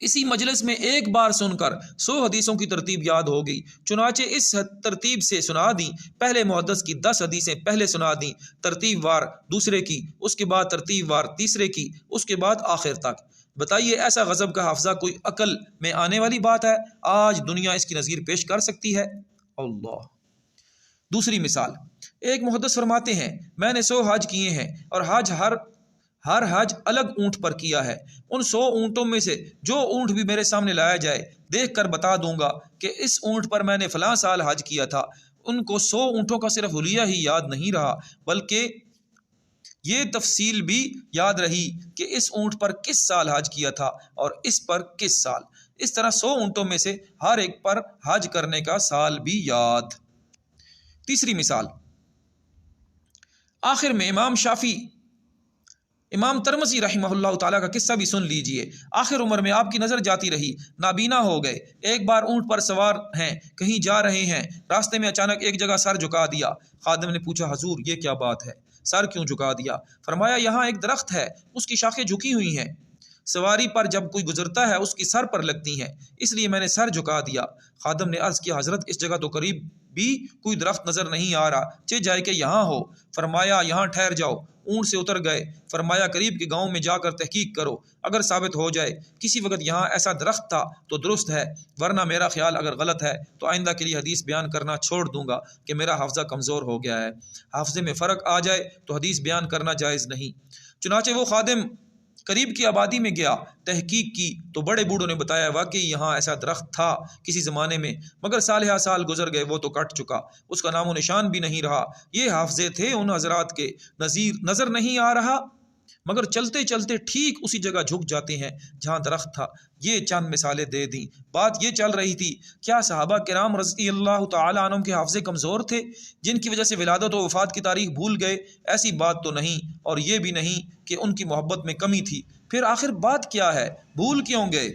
اسی مجلس میں ایک بار سن کر 100 حدیثوں کی ترتیب یاد ہو گئی۔ چنانچہ اس ترتیب سے سنا دیں، پہلے محدث کی 10 حدیثیں پہلے سنا دیں، ترتیب وار دوسرے کی، اس کے بعد ترتیب وار تیسرے کی، اس کے بعد آخر تک۔ بتائیے ایسا غضب کا حافظہ کوئی عقل میں آنے والی بات ہے؟ آج دنیا اس کی نظیر پیش کر سکتی ہے؟ اللہ۔ دوسری مثال، ایک محدث فرماتے ہیں میں نے 100 حج کیے ہیں اور ہر حج الگ اونٹ پر کیا ہے۔ ان 100 اونٹوں میں سے جو اونٹ بھی میرے سامنے لایا جائے دیکھ کر بتا دوں گا کہ اس اونٹ پر میں نے فلاں سال حج کیا تھا۔ ان کو 100 اونٹوں کا صرف حلیہ ہی یاد نہیں رہا بلکہ یہ تفصیل بھی یاد رہی کہ اس اونٹ پر کس سال حج کیا تھا اور اس پر کس سال۔ اس طرح 100 اونٹوں میں سے ہر ایک پر حج کرنے کا سال بھی یاد۔ تیسری مثال، آخر میں امام ترمذی رحمہ اللہ تعالیٰ کا قصہ بھی سن لیجئے۔ آخر عمر میں آپ کی نظر جاتی رہی، نابینا ہو گئے۔ ایک بار اونٹ پر سوار ہیں، کہیں جا رہے ہیں، راستے میں اچانک ایک جگہ سر جھکا دیا۔ خادم نے پوچھا حضور یہ کیا بات ہے، سر کیوں جھکا دیا؟ فرمایا یہاں ایک درخت ہے، اس کی شاخیں جھکی ہوئی ہیں، سواری پر جب کوئی گزرتا ہے اس کی سر پر لگتی ہیں، اس لیے میں نے سر جھکا دیا۔ خادم نے عرض کیا حضرت اس جگہ تو قریب بھی کوئی درخت نظر نہیں آ رہا، چہ جائے کہ یہاں ہو۔ فرمایا یہاں ٹھہر جاؤ۔ اونٹ سے اتر گئے۔ فرمایا قریب کے گاؤں میں جا کر تحقیق کرو، اگر ثابت ہو جائے کسی وقت یہاں ایسا درخت تھا تو درست ہے، ورنہ میرا خیال اگر غلط ہے تو آئندہ کے لیے حدیث بیان کرنا چھوڑ دوں گا کہ میرا حافظہ کمزور ہو گیا ہے۔ حافظے میں فرق آ جائے تو حدیث بیان کرنا جائز نہیں۔ چنانچہ وہ خادم قریب کی آبادی میں گیا، تحقیق کی تو بڑے بوڑھوں نے بتایا واقعی یہاں ایسا درخت تھا کسی زمانے میں، مگر سالہ سال گزر گئے وہ تو کٹ چکا، اس کا نام و نشان بھی نہیں رہا۔ یہ حافظے تھے ان حضرات کے، نظر نہیں آ رہا مگر چلتے چلتے ٹھیک اسی جگہ جھک جاتے ہیں جہاں درخت تھا۔ یہ چند مثالیں دے دیں۔ بات یہ چل رہی تھی کیا صحابہ کرام رضی اللہ تعالی عنہم کے حافظے کمزور تھے جن کی وجہ سے ولادت و وفات کی تاریخ بھول گئے؟ ایسی بات تو نہیں، اور یہ بھی نہیں کہ ان کی محبت میں کمی تھی۔ پھر آخر بات کیا ہے، بھول کیوں گئے؟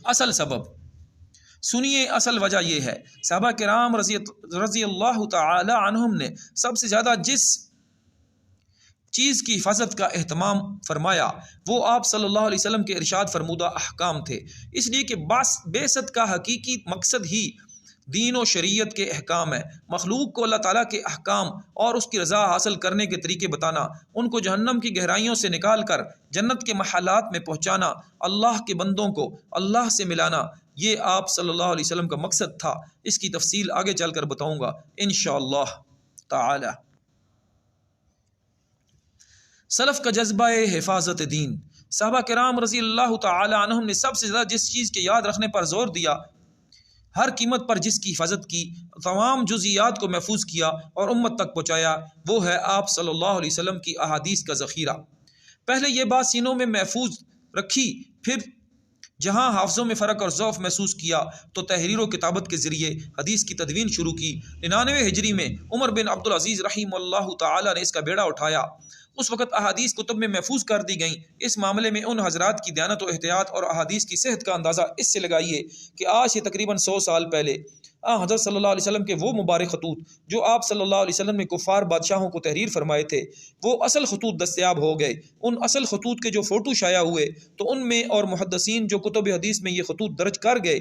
اصل سبب سنیے، اصل وجہ یہ ہے صحابہ کرام رضی اللہ تعالی عنہم نے سب سے زیادہ جس چیز کی حفاظت کا اہتمام فرمایا وہ آپ صلی اللہ علیہ وسلم کے ارشاد فرمودہ احکام تھے، اس لیے کہ بعثت کا حقیقی مقصد ہی دین و شریعت کے احکام ہے۔ مخلوق کو اللہ تعالیٰ کے احکام اور اس کی رضا حاصل کرنے کے طریقے بتانا، ان کو جہنم کی گہرائیوں سے نکال کر جنت کے محلات میں پہنچانا، اللہ کے بندوں کو اللہ سے ملانا، یہ آپ صلی اللہ علیہ وسلم کا مقصد تھا۔ اس کی تفصیل آگے چل کر بتاؤں گا انشاءاللہ تعالی۔ سلف کا جذبہ حفاظت دین، صحابہ کرام رضی اللہ تعالی عنہم نے سب سے زیادہ جس چیز کے یاد رکھنے پر زور دیا، ہر قیمت پر جس کی حفاظت کی، تمام جزئیات کو محفوظ کیا اور امت تک پہنچایا، وہ ہے آپ صلی اللہ علیہ وسلم کی احادیث کا ذخیرہ۔ پہلے یہ بات سینوں میں محفوظ رکھی، پھر جہاں حافظوں میں فرق اور ضعف محسوس کیا تو تحریر و کتابت کے ذریعے حدیث کی تدوین شروع کی۔ 99 ہجری میں عمر بن عبدالعزیز رحمہ اللہ تعالی نے اس کا بیڑا اٹھایا۔ اس وقت احادیث کتب میں محفوظ کر دی گئیں۔ اس معاملے میں ان حضرات کی دیانت و احتیاط اور احادیث کی صحت کا اندازہ اس سے لگائیے کہ آج سے تقریباً 100 سال پہلے حضرت صلی اللہ علیہ وسلم کے وہ مبارک خطوط جو آپ صلی اللہ علیہ وسلم نے کفار بادشاہوں کو تحریر فرمائے تھے، وہ اصل خطوط دستیاب ہو گئے۔ ان اصل خطوط کے جو فوٹو شائع ہوئے تو ان میں اور محدثین جو کتب حدیث میں یہ خطوط درج کر گئے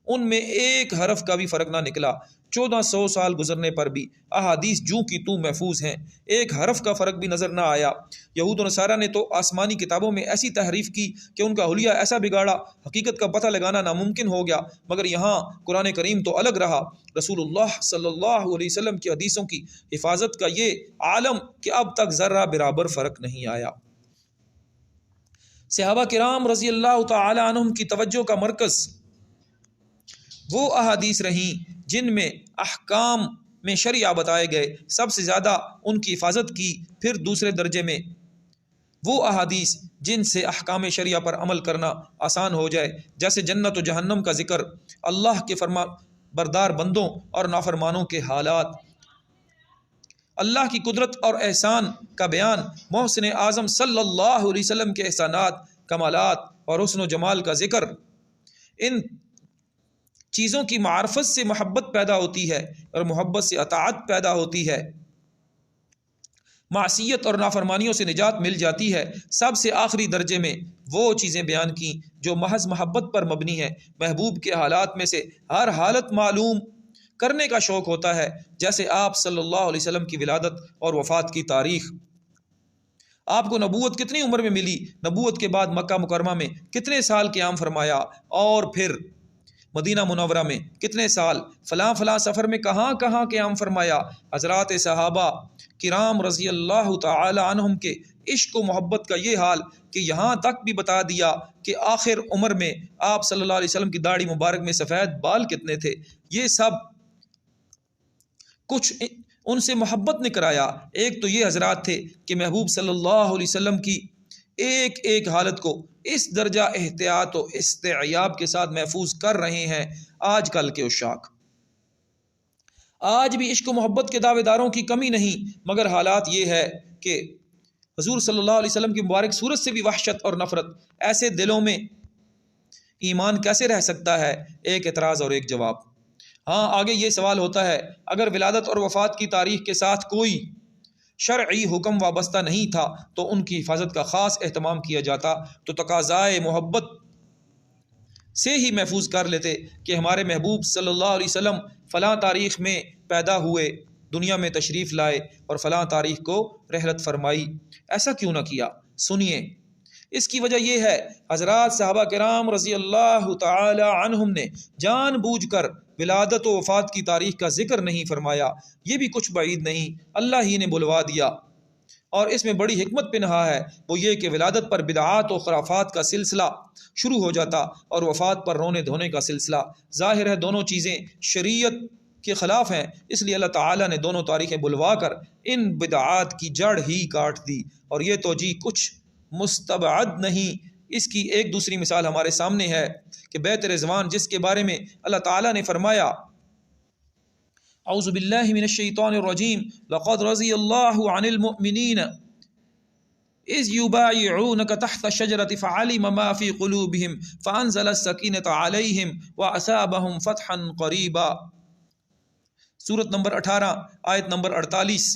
ان میں ایک حرف کا بھی فرق نہ نکلا۔ 1400 سال گزرنے پر بھی احادیث جوں کی توں محفوظ ہیں، ایک حرف کا فرق بھی نظر نہ آیا۔ یہود و نصارہ نے تو آسمانی کتابوں میں ایسی تحریف کی کہ ان کا حلیہ ایسا بگاڑا، حقیقت کا پتہ لگانا ناممکن ہو گیا، مگر یہاں قرآن کریم تو الگ رہا۔ رسول اللہ صلی اللہ علیہ وسلم کی حدیثوں کی حفاظت کا یہ عالم کہ اب تک ذرہ برابر فرق نہیں آیا۔ صحابہ کرام رضی اللہ تعالی عنہم کی توجہ کا مرکز وہ احادیث رہیں جن میں احکام میں شرعیہ بتائے گئے، سب سے زیادہ ان کی حفاظت کی۔ پھر دوسرے درجے میں وہ احادیث جن سے احکام شرعیہ پر عمل کرنا آسان ہو جائے، جیسے جنت و جہنم کا ذکر، اللہ کے فرما بردار بندوں اور نافرمانوں کے حالات، اللہ کی قدرت اور احسان کا بیان، محسن اعظم صلی اللہ علیہ وسلم کے احسانات، کمالات اور حسن و جمال کا ذکر، ان چیزوں کی معرفت سے محبت پیدا ہوتی ہے اور محبت سے اطاعت پیدا ہوتی ہے، معصیت اور نافرمانیوں سے نجات مل جاتی ہے۔ سب سے آخری درجے میں وہ چیزیں بیان کی جو محض محبت پر مبنی ہے۔ محبوب کے حالات میں سے ہر حالت معلوم کرنے کا شوق ہوتا ہے، جیسے آپ صلی اللہ علیہ وسلم کی ولادت اور وفات کی تاریخ، آپ کو نبوت کتنی عمر میں ملی، نبوت کے بعد مکہ مکرمہ میں کتنے سال قیام فرمایا، اور پھر مدینہ منورہ میں کتنے سال، فلاں فلاں سفر میں کہاں کہاں قیام فرمایا۔ حضرات صحابہ کرام رضی اللہ تعالی عنہم کے عشق و محبت کا یہ حال کہ یہاں تک بھی بتا دیا کہ آخر عمر میں آپ صلی اللہ علیہ وسلم کی داڑھی مبارک میں سفید بال کتنے تھے، یہ سب کچھ ان سے محبت نے کرایا۔ ایک تو یہ حضرات تھے کہ محبوب صلی اللہ علیہ وسلم کی ایک ایک حالت کو اس درجہ احتیاط و استعیاب کے ساتھ محفوظ کر رہے ہیں۔ آج کل کے عشاق آج بھی عشق و محبت کے دعوے داروں کی کمی نہیں، مگر حالات یہ ہے کہ حضور صلی اللہ علیہ وسلم کی مبارک صورت سے بھی وحشت اور نفرت، ایسے دلوں میں ایمان کیسے رہ سکتا ہے؟ ایک اعتراض اور ایک جواب۔ ہاں، آگے یہ سوال ہوتا ہے، اگر ولادت اور وفات کی تاریخ کے ساتھ کوئی شرعی حکم وابستہ نہیں تھا تو ان کی حفاظت کا خاص اہتمام کیا جاتا تو تقاضائے محبت سے ہی محفوظ کر لیتے کہ ہمارے محبوب صلی اللہ علیہ وسلم فلاں تاریخ میں پیدا ہوئے، دنیا میں تشریف لائے اور فلاں تاریخ کو رحلت فرمائی۔ ایسا کیوں نہ کیا؟ سنیے، اس کی وجہ یہ ہے، حضرات صحابہ کرام رضی اللہ تعالی عنہم نے جان بوجھ کر ولادت و وفات کی تاریخ کا ذکر نہیں فرمایا۔ یہ بھی کچھ بعید نہیں، اللہ ہی نے بلوا دیا، اور اس میں بڑی حکمت پنہا ہے، وہ یہ کہ ولادت پر بدعات و خرافات کا سلسلہ شروع ہو جاتا اور وفات پر رونے دھونے کا سلسلہ۔ ظاہر ہے دونوں چیزیں شریعت کے خلاف ہیں، اس لیے اللہ تعالیٰ نے دونوں تاریخیں بلوا کر ان بدعات کی جڑ ہی کاٹ دی، اور یہ توجیہ کچھ مستبعد نہیں۔ اس کی ایک دوسری مثال ہمارے سامنے ہے کہ بیت رضوان، جس کے بارے میں اللہ تعالیٰ نے فرمایا، اعوذ باللہ من الشیطان الرجیم، لقد رضی اللہ عن المؤمنین اذ یبایعونک تحت الشجرۃ فعلم ما فی قلوبہم فانزل السکینۃ علیہم واصابہم فتحا قریبا۔ سورت نمبر 18 آیت نمبر 48۔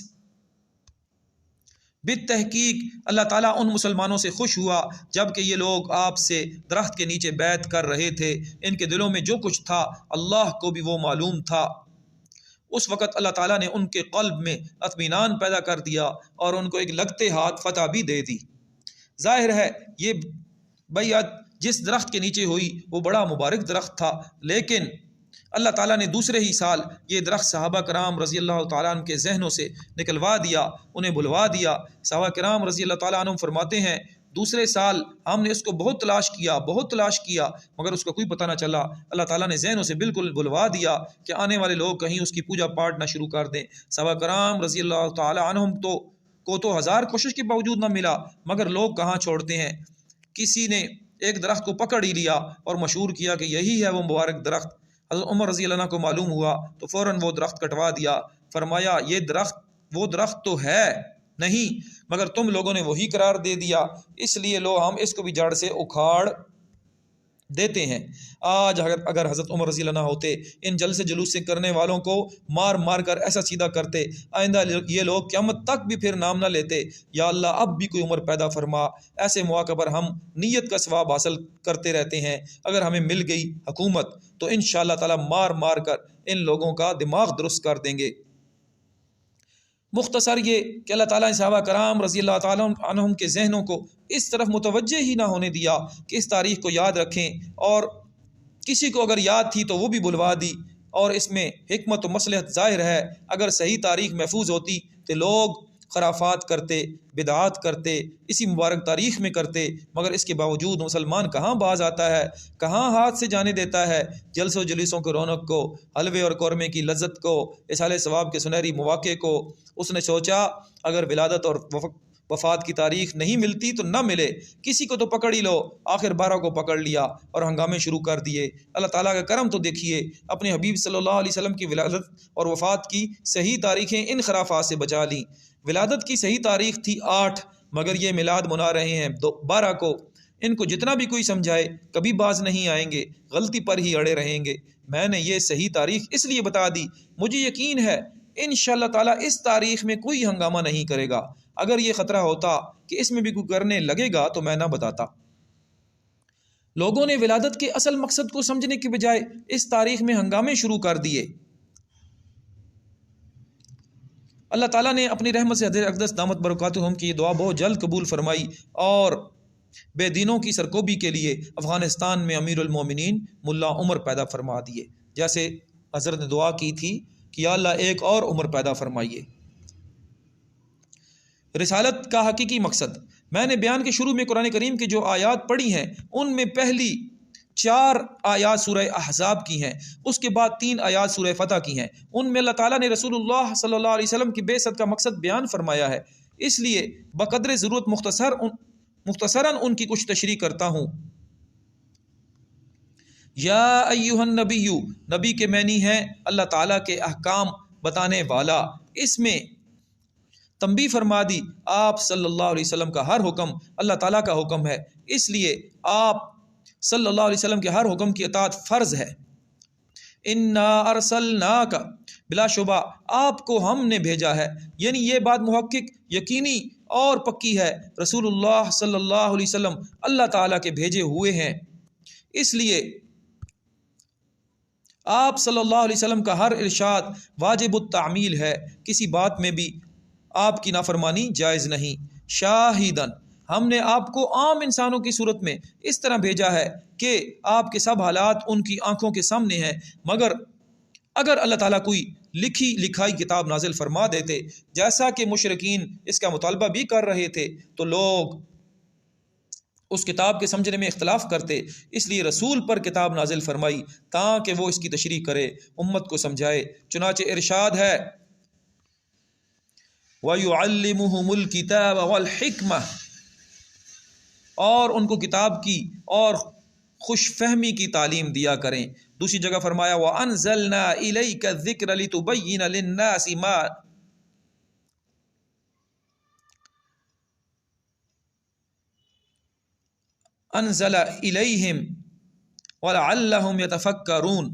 بالتحقیق اللہ تعالیٰ ان مسلمانوں سے خوش ہوا جب کہ یہ لوگ آپ سے درخت کے نیچے بیعت کر رہے تھے، ان کے دلوں میں جو کچھ تھا اللہ کو بھی وہ معلوم تھا۔ اس وقت اللہ تعالیٰ نے ان کے قلب میں اطمینان پیدا کر دیا اور ان کو ایک لگتے ہاتھ فتح بھی دے دی۔ ظاہر ہے یہ بیعت جس درخت کے نیچے ہوئی وہ بڑا مبارک درخت تھا، لیکن اللہ تعالیٰ نے دوسرے ہی سال یہ درخت صحابہ کرام رضی اللہ تعالیٰ عنہ کے ذہنوں سے نکلوا دیا، انہیں بھلوا دیا۔ صحابہ کرام رضی اللہ تعالیٰ عنہ فرماتے ہیں، دوسرے سال ہم نے اس کو بہت تلاش کیا مگر اس کو کوئی پتہ نہ چلا۔ اللہ تعالیٰ نے ذہنوں سے بالکل بھلوا دیا کہ آنے والے لوگ کہیں اس کی پوجا پاٹ نہ شروع کر دیں۔ صحابہ کرام رضی اللہ تعالیٰ عنہم کو تو ہزار کوشش کے باوجود نہ ملا، مگر لوگ کہاں چھوڑتے ہیں۔ کسی نے ایک درخت کو پکڑ ہی لیا اور مشہور کیا کہ یہی ہے وہ مبارک درخت۔ حضرت عمر رضی اللہ عنہ کو معلوم ہوا تو فوراً وہ درخت کٹوا دیا، فرمایا یہ درخت وہ درخت تو ہے نہیں، مگر تم لوگوں نے وہی قرار دے دیا، اس لیے لو ہم اس کو بھی جڑ سے اکھاڑ دیتے ہیں۔ آج اگر حضرت عمر رضی اللہ عنہ ہوتے، ان جلسے جلوس سے کرنے والوں کو مار مار کر ایسا سیدھا کرتے، آئندہ یہ لوگ قیامت تک بھی پھر نام نہ لیتے، یا اللہ اب بھی کوئی عمر پیدا فرما۔ ایسے مواقع پر ہم نیت کا ثواب حاصل کرتے رہتے ہیں۔ اگر ہمیں مل گئی حکومت تو انشاءاللہ تعالی مار مار کر ان لوگوں کا دماغ درست کر دیں گے۔ مختصر یہ کہ اللہ تعالیٰ نے صحابہ کرام رضی اللہ تعالیٰ عنہم کے ذہنوں کو اس طرف متوجہ ہی نہ ہونے دیا کہ اس تاریخ کو یاد رکھیں، اور کسی کو اگر یاد تھی تو وہ بھی بلوا دی، اور اس میں حکمت و مصلحت ظاہر ہے۔ اگر صحیح تاریخ محفوظ ہوتی تو لوگ خرافات کرتے، بدعات کرتے، اسی مبارک تاریخ میں کرتے، مگر اس کے باوجود مسلمان کہاں باز آتا ہے، کہاں ہاتھ سے جانے دیتا ہے جلسوں و جلیسوں کو، رونق کو، حلوے اور قورمے کی لذت کو، اصالہ ثواب کے سنہری مواقع کو۔ اس نے سوچا اگر ولادت اور وفات کی تاریخ نہیں ملتی تو نہ ملے، کسی کو تو پکڑ ہی لو، آخر 12 کو پکڑ لیا اور ہنگامے شروع کر دیے۔ اللہ تعالیٰ کا کرم تو دیکھیے، اپنے حبیب صلی اللہ علیہ وسلم کی ولادت اور وفات کی صحیح تاریخیں ان خرافات سے بچا لیں۔ ولادت کی صحیح تاریخ تھی 8، مگر یہ میلاد منا رہے ہیں 12 کو۔ ان کو جتنا بھی کوئی سمجھائے کبھی باز نہیں آئیں گے، غلطی پر ہی اڑے رہیں گے۔ میں نے یہ صحیح تاریخ اس لیے بتا دی، مجھے یقین ہے انشاءاللہ تعالیٰ اس تاریخ میں کوئی ہنگامہ نہیں کرے گا۔ اگر یہ خطرہ ہوتا کہ اس میں بھی کوئی کرنے لگے گا تو میں نہ بتاتا۔ لوگوں نے ولادت کے اصل مقصد کو سمجھنے کے بجائے اس تاریخ میں ہنگامے شروع کر دیے۔ اللہ تعالیٰ نے اپنی رحمت سے حضرت اقدس دامت برکاتہم کی یہ دعا بہت جلد قبول فرمائی اور بے دینوں کی سرکوبی کے لیے افغانستان میں امیر المومنین ملا عمر پیدا فرما دیے، جیسے حضرت نے دعا کی تھی کہ یا اللہ ایک اور عمر پیدا فرمائیے۔ رسالت کا حقیقی مقصد میں نے بیان کے شروع میں قرآن کریم کی جو آیات پڑھی ہیں ان میں پہلی 4 آیات سورہ احزاب کی ہیں، اس کے بعد 3 آیات سورہ فتح کی ہیں۔ ان میں اللہ تعالیٰ نے رسول اللہ صلی اللہ علیہ وسلم کی بعثت کا مقصد بیان فرمایا ہے، اس لیے بقدر ضرورت مختصراً ان کی کچھ تشریح کرتا ہوں۔ یا ایہا النبی، نبی کے معنی ہیں اللہ تعالیٰ کے احکام بتانے والا۔ اس میں تنبیہ فرما دی آپ صلی اللہ علیہ وسلم کا ہر حکم اللہ تعالیٰ کا حکم ہے، اس لیے آپ صلی اللہ علیہ وسلم کے ہر حکم کی اطاعت فرض ہے۔ انا ارسلناک، بلا شبہ آپ کو ہم نے بھیجا ہے، یعنی یہ بات محقق، یقینی اور پکی ہے، رسول اللہ صلی اللہ علیہ وسلم اللہ تعالیٰ کے بھیجے ہوئے ہیں، اس لیے آپ صلی اللہ علیہ وسلم کا ہر ارشاد واجب التعمیل ہے، کسی بات میں بھی آپ کی نافرمانی جائز نہیں۔ شاہدن، ہم نے آپ کو عام انسانوں کی صورت میں اس طرح بھیجا ہے کہ آپ کے سب حالات ان کی آنکھوں کے سامنے ہیں، مگر اگر اللہ تعالیٰ کوئی لکھی لکھائی کتاب نازل فرما دیتے، جیسا کہ مشرکین اس کا مطالبہ بھی کر رہے تھے، تو لوگ اس کتاب کے سمجھنے میں اختلاف کرتے، اس لیے رسول پر کتاب نازل فرمائی تاکہ وہ اس کی تشریح کرے، امت کو سمجھائے۔ چنانچہ ارشاد ہے وَيُعَلِّمُهُمُ الْكِتَابَ وَالْحِكْمَةَ، اور ان کو کتاب کی اور خوش فہمی کی تعلیم دیا کریں۔ دوسری جگہ فرمایا وَأَنزَلْنَا إِلَيْكَ الذِّكْرَ لِتُبَيِّنَ لِلنَّاسِ مَا أَنزَلَ إِلَيْهِمْ وَلَعَلَّهُمْ يَتَفَكَّرُونَ،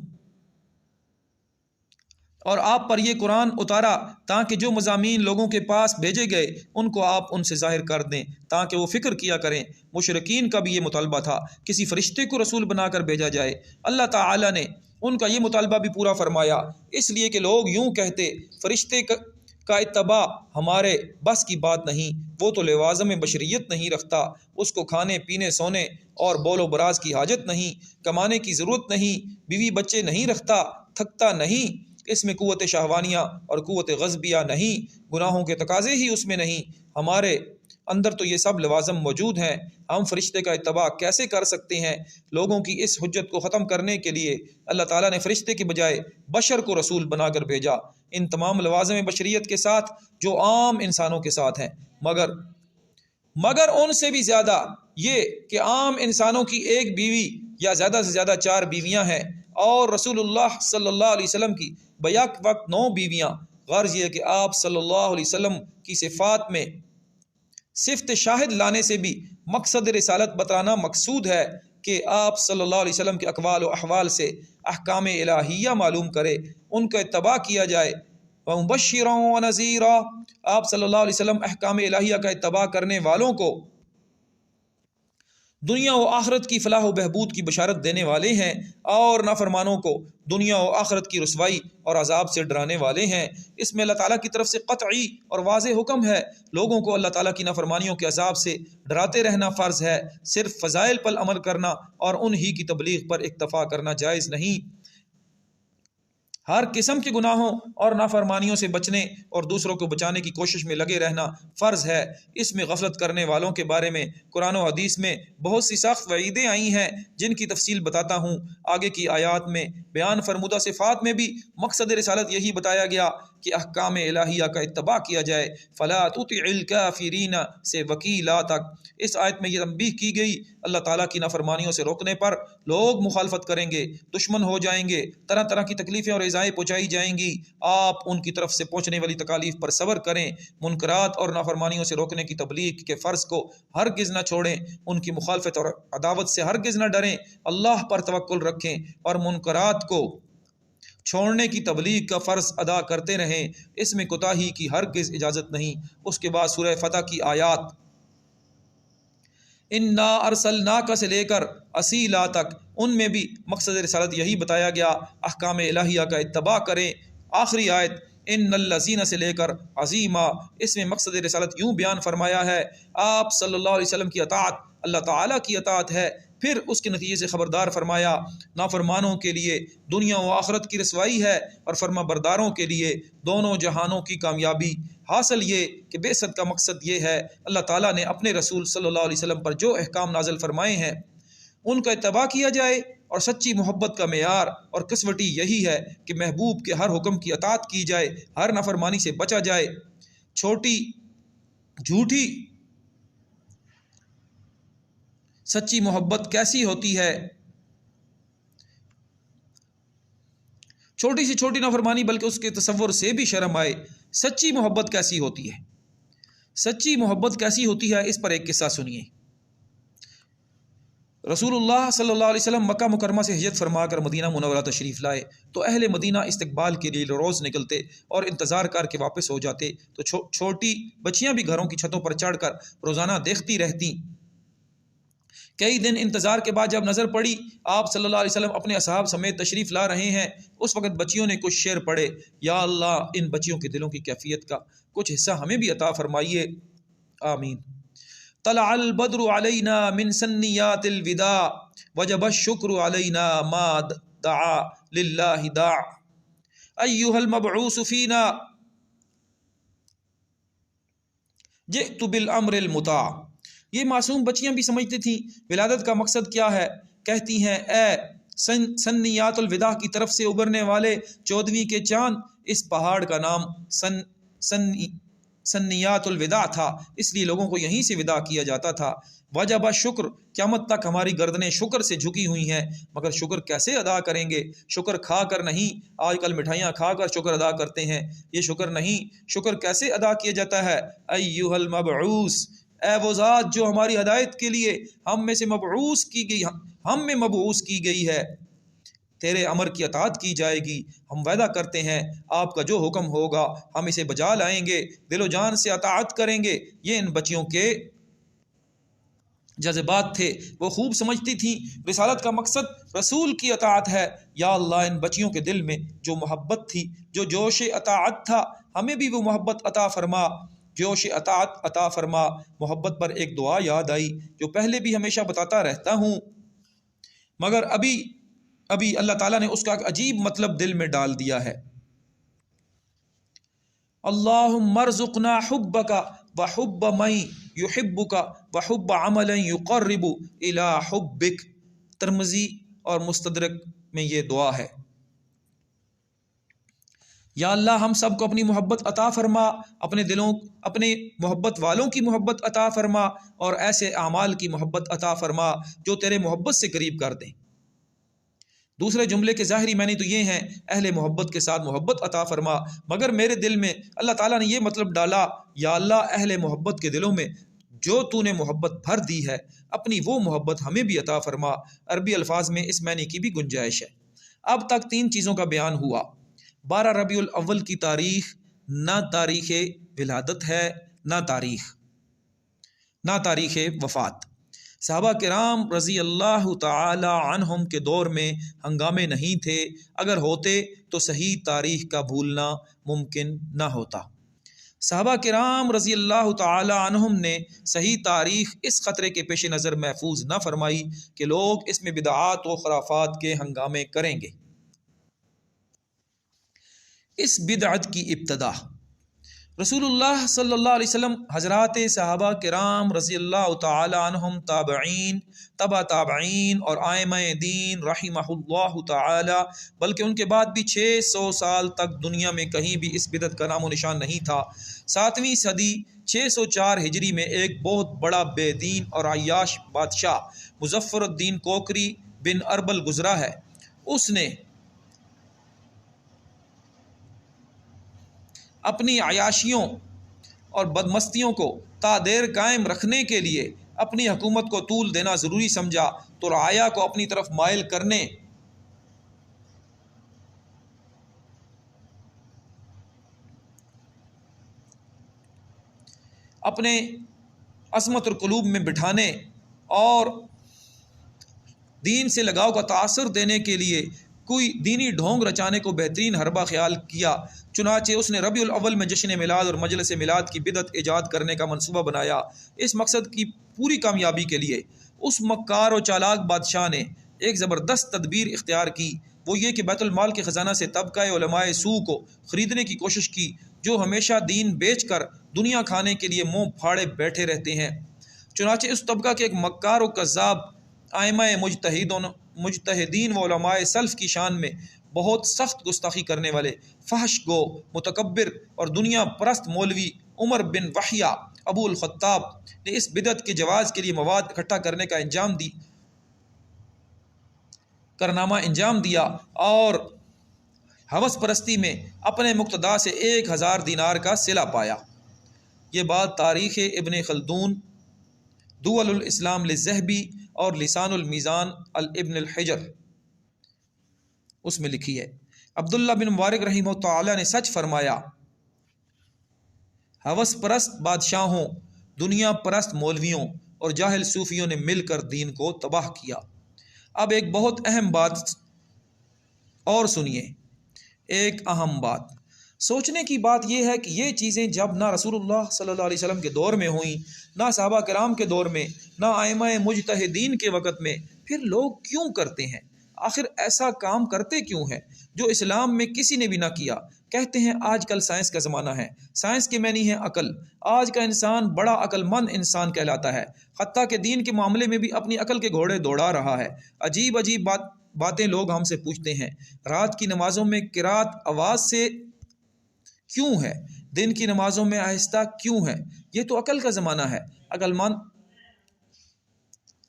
اور آپ پر یہ قرآن اتارا تاکہ جو مضامین لوگوں کے پاس بھیجے گئے ان کو آپ ان سے ظاہر کر دیں تاکہ وہ فکر کیا کریں۔ مشرکین کا بھی یہ مطالبہ تھا کسی فرشتے کو رسول بنا کر بھیجا جائے، اللہ تعالیٰ نے ان کا یہ مطالبہ بھی پورا فرمایا، اس لیے کہ لوگ یوں کہتے فرشتے کا اتباع ہمارے بس کی بات نہیں، وہ تو لوازم بشریت نہیں رکھتا، اس کو کھانے پینے سونے اور بول و براز کی حاجت نہیں، کمانے کی ضرورت نہیں، بیوی بچے نہیں رکھتا، تھکتا نہیں، اس میں قوت شہوانیہ اور قوت غضبیہ نہیں، گناہوں کے تقاضے ہی اس میں نہیں، ہمارے اندر تو یہ سب لوازم موجود ہیں، ہم فرشتے کا اتباع کیسے کر سکتے ہیں؟ لوگوں کی اس حجت کو ختم کرنے کے لیے اللہ تعالیٰ نے فرشتے کے بجائے بشر کو رسول بنا کر بھیجا، ان تمام لوازم بشریت کے ساتھ جو عام انسانوں کے ساتھ ہیں، مگر ان سے بھی زیادہ یہ کہ عام انسانوں کی ایک بیوی یا زیادہ سے زیادہ 4 بیویاں ہیں، اور رسول اللہ صلی اللہ علیہ وسلم کی بیک وقت 9 بیویاں۔ غرض یہ کہ آپ صلی اللہ علیہ وسلم کی صفات میں صفت شاہد لانے سے بھی مقصد رسالت بتانا مقصود ہے کہ آپ صلی اللہ علیہ وسلم کے اقوال و احوال سے احکام الہیہ معلوم کرے، ان کا اتباع کیا جائے۔ وَمُبَشِّرًا وَنَذِيرًا، آپ صلی اللہ علیہ وسلم احکام الہیہ کا اتباع کرنے والوں کو دنیا و آخرت کی فلاح و بہبود کی بشارت دینے والے ہیں، اور نافرمانوں کو دنیا و آخرت کی رسوائی اور عذاب سے ڈرانے والے ہیں۔ اس میں اللہ تعالیٰ کی طرف سے قطعی اور واضح حکم ہے، لوگوں کو اللہ تعالیٰ کی نافرمانیوں کے عذاب سے ڈراتے رہنا فرض ہے، صرف فضائل پر عمل کرنا اور انہی کی تبلیغ پر اکتفا کرنا جائز نہیں۔ ہر قسم کے گناہوں اور نافرمانیوں سے بچنے اور دوسروں کو بچانے کی کوشش میں لگے رہنا فرض ہے۔ اس میں غفلت کرنے والوں کے بارے میں قرآن و حدیث میں بہت سی سخت وعیدیں آئی ہیں، جن کی تفصیل بتاتا ہوں۔ آگے کی آیات میں بیان فرمودہ صفات میں بھی مقصد رسالت یہی بتایا گیا کہ احکام الہیہ کا اتباع کیا جائے۔ فلا تطع الکافرین سے وکیلا تک اس آیت میں یہ تنبیہ کی گئی، اللہ تعالیٰ کی نافرمانیوں سے روکنے پر لوگ مخالفت کریں گے، دشمن ہو جائیں گے، طرح طرح کی تکلیفیں اور ایذائیں پہنچائی جائیں گی۔ آپ ان کی طرف سے پہنچنے والی تکالیف پر صبر کریں، منکرات اور نافرمانیوں سے روکنے کی تبلیغ کے فرض کو ہرگز نہ چھوڑیں، ان کی مخالفت اور عداوت سے ہرگز نہ ڈریں، اللہ پر توکل رکھیں اور منکرات کو چھوڑنے کی تبلیغ کا فرض ادا کرتے رہیں، اس میں کوتاہی کی ہرگز اجازت نہیں۔ اس کے بعد سورہ فتح کی آیات انا ارسلناک سے لے کر اصیلا تک، ان میں بھی مقصد رسالت یہی بتایا گیا، احکام الہیہ کا اتباع کریں۔ آخری آیت ان الذین سے لے کر عظیما، اس میں مقصد رسالت یوں بیان فرمایا ہے، آپ صلی اللہ علیہ وسلم کی اطاعت اللہ تعالیٰ کی اطاعت ہے۔ پھر اس کے نتیجے سے خبردار فرمایا، نافرمانوں کے لیے دنیا و آخرت کی رسوائی ہے اور فرما برداروں کے لیے دونوں جہانوں کی کامیابی۔ حاصل یہ کہ بعثت کا مقصد یہ ہے، اللہ تعالیٰ نے اپنے رسول صلی اللہ علیہ وسلم پر جو احکام نازل فرمائے ہیں ان کا اتباع کیا جائے، اور سچی محبت کا معیار اور کسوٹی یہی ہے کہ محبوب کے ہر حکم کی اطاعت کی جائے، ہر نافرمانی سے بچا جائے۔ چھوٹی جھوٹی سچی محبت کیسی ہوتی ہے؟ چھوٹی سی چھوٹی نافرمانی بلکہ اس کے تصور سے بھی شرم آئے۔ سچی محبت کیسی ہوتی ہے؟ سچی محبت کیسی ہوتی ہے، اس پر ایک قصہ سنیے۔ رسول اللہ صلی اللہ علیہ وسلم مکہ مکرمہ سے ہجرت فرما کر مدینہ منورہ تشریف لائے تو اہل مدینہ استقبال کے لیے روز نکلتے اور انتظار کر کے واپس ہو جاتے تو چھوٹی بچیاں بھی گھروں کی چھتوں پر چڑھ کر روزانہ دیکھتی رہتی۔ کئی دن انتظار کے بعد جب نظر پڑی آپ صلی اللہ علیہ وسلم اپنے اصحاب سمیت تشریف لا رہے ہیں، اس وقت بچیوں نے کچھ شعر پڑھے، یا اللہ ان بچیوں کے دلوں کی کیفیت کا کچھ حصہ ہمیں بھی عطا فرمائیے، آمین۔ طلع البدر علینا من سنیات الوداع وجب الشکر علینا ما دعا للہ داع ایہا المبعوث فینا جئت بالامر المطاع۔ یہ معصوم بچیاں بھی سمجھتی تھیں ولادت کا مقصد کیا ہے۔ کہتی ہیں، اے سنیات الوداع کی طرف سے ابھرنے والے 14ویں کے چاند، اس پہاڑ کا نام سنیات الوداع تھا، اس لیے لوگوں کو یہیں سے وداع کیا جاتا تھا۔ وجب شکر، قیامت تک ہماری گردنیں شکر سے جھکی ہوئی ہیں، مگر شکر کیسے ادا کریں گے؟ شکر کھا کر نہیں، آج کل مٹھائیاں کھا کر شکر ادا کرتے ہیں، یہ شکر نہیں۔ شکر کیسے ادا کیا جاتا ہے؟ ایھا المبعوث، اے وہ ذات جو ہماری ہدایت کے لیے ہم میں مبعوث کی گئی ہے، تیرے امر کی اطاعت کی جائے گی۔ ہم وعدہ کرتے ہیں آپ کا جو حکم ہوگا ہم اسے بجا لائیں گے، دل و جان سے اطاعت کریں گے۔ یہ ان بچیوں کے جذبات تھے، وہ خوب سمجھتی تھیں رسالت کا مقصد رسول کی اطاعت ہے۔ یا اللہ ان بچیوں کے دل میں جو محبت تھی، جو جوش اطاعت تھا، ہمیں بھی وہ محبت عطا فرما، جوش اطاعت عطا فرما۔ محبت پر ایک دعا یاد آئی جو پہلے بھی ہمیشہ بتاتا رہتا ہوں، مگر ابھی اللہ تعالیٰ نے اس کا ایک عجیب مطلب دل میں ڈال دیا ہے۔ اللہم ارزقنا حبک وحب من یحبک وحب عمل یقرب الی حبک۔ ترمذی اور مستدرک میں یہ دعا ہے، یا اللہ ہم سب کو اپنی محبت عطا فرما، اپنے محبت والوں کی محبت عطا فرما، اور ایسے اعمال کی محبت عطا فرما جو تیرے محبت سے قریب کر دیں۔ دوسرے جملے کے ظاہری معنی تو یہ ہیں، اہل محبت کے ساتھ محبت عطا فرما، مگر میرے دل میں اللہ تعالیٰ نے یہ مطلب ڈالا، یا اللہ اہل محبت کے دلوں میں جو تو نے محبت بھر دی ہے، اپنی وہ محبت ہمیں بھی عطا فرما۔ عربی الفاظ میں اس معنی کی بھی گنجائش ہے۔ اب تک 3 چیزوں کا بیان ہوا۔ 12 ربیع الاول کی تاریخ نہ تاریخ ولادت ہے، نہ تاریخ وفات۔ صحابہ کرام رضی اللہ تعالی عنہم کے دور میں ہنگامے نہیں تھے، اگر ہوتے تو صحیح تاریخ کا بھولنا ممکن نہ ہوتا۔ صحابہ کرام رضی اللہ تعالی عنہم نے صحیح تاریخ اس خطرے کے پیش نظر محفوظ نہ فرمائی کہ لوگ اس میں بدعات و خرافات کے ہنگامے کریں گے۔ اس بدعت کی ابتدا رسول اللہ صلی اللہ علیہ وسلم، حضرات صحابہ کرام رضی اللہ تعالی عنہم، تابعین، تبع تابعین اور ائمہ دین رحمہ اللہ تعالی، بلکہ ان کے بعد بھی 600 سال تک دنیا میں کہیں بھی اس بدعت کا نام و نشان نہیں تھا۔ 7ویں صدی 604 ہجری میں ایک بہت بڑا بے دین اور عیاش بادشاہ مظفر الدین کوکری بن اربل گزرا ہے۔ اس نے اپنی عیاشیوں اور بدمستیوں کو تا دیر قائم رکھنے کے لیے اپنی حکومت کو طول دینا ضروری سمجھا تو رعایا کو اپنی طرف مائل کرنے اپنے عصمت القلوب میں بٹھانے اور دین سے لگاؤ کا تاثر دینے کے لیے کوئی دینی ڈھونگ رچانے کو بہترین حربہ خیال کیا۔ چنانچہ اس نے ربیع الاول میں جشن میلاد اور مجلس میلاد کی بدعت ایجاد کرنے کا منصوبہ بنایا۔ اس مقصد کی پوری کامیابی کے لیے اس مکار و چالاک بادشاہ نے ایک زبردست تدبیر اختیار کی، وہ یہ کہ بیت المال کے خزانہ سے طبقہ علماء سوء کو خریدنے کی کوشش کی، جو ہمیشہ دین بیچ کر دنیا کھانے کے لیے منہ پھاڑے بیٹھے رہتے ہیں۔ چنانچہ اس طبقہ کے ایک مکار و کذاب ائمہ مجتہدین و علماء سلف کی شان میں بہت سخت گستاخی کرنے والے فحش گو، متکبر اور دنیا پرست مولوی عمر بن وحیہ ابو الخطاب نے اس بدعت کے جواز کے لیے مواد اکٹھا کرنے کا کارنامہ انجام دیا اور ہوس پرستی میں اپنے مقتدا سے 1000 دینار کا صلہ پایا۔ یہ بات تاریخ ابن خلدون، دول الاسلام للذہبی اور لسان المیزان الابن الحجر اس میں لکھی ہے۔ عبداللہ بن مبارک رحمہ تعالی نے سچ فرمایا، ہوس پرست بادشاہوں، دنیا پرست مولویوں اور جاہل صوفیوں نے مل کر دین کو تباہ کیا۔ اب ایک بہت اہم بات اور سنیے، ایک اہم بات سوچنے کی بات یہ ہے کہ یہ چیزیں جب نہ رسول اللہ صلی اللہ علیہ وسلم کے دور میں ہوئیں، نہ صحابہ کرام کے دور میں، نہ ائمہ مجتہدین کے وقت میں، پھر لوگ کیوں کرتے ہیں؟ آخر ایسا کام کرتے کیوں ہیں جو اسلام میں کسی نے بھی نہ کیا؟ کہتے ہیں آج کل سائنس کا زمانہ ہے، سائنس کے معنی ہے عقل، آج کا انسان بڑا عقل مند انسان کہلاتا ہے، حتیٰ کہ دین کے معاملے میں بھی اپنی عقل کے گھوڑے دوڑا رہا ہے۔ عجیب عجیب باتیں لوگ ہم سے پوچھتے ہیں۔ رات کی نمازوں میں قرات آواز سے کیوں ہے؟ دن کی نمازوں میں آہستہ کیوں ہے؟ یہ تو عقل کا زمانہ ہے۔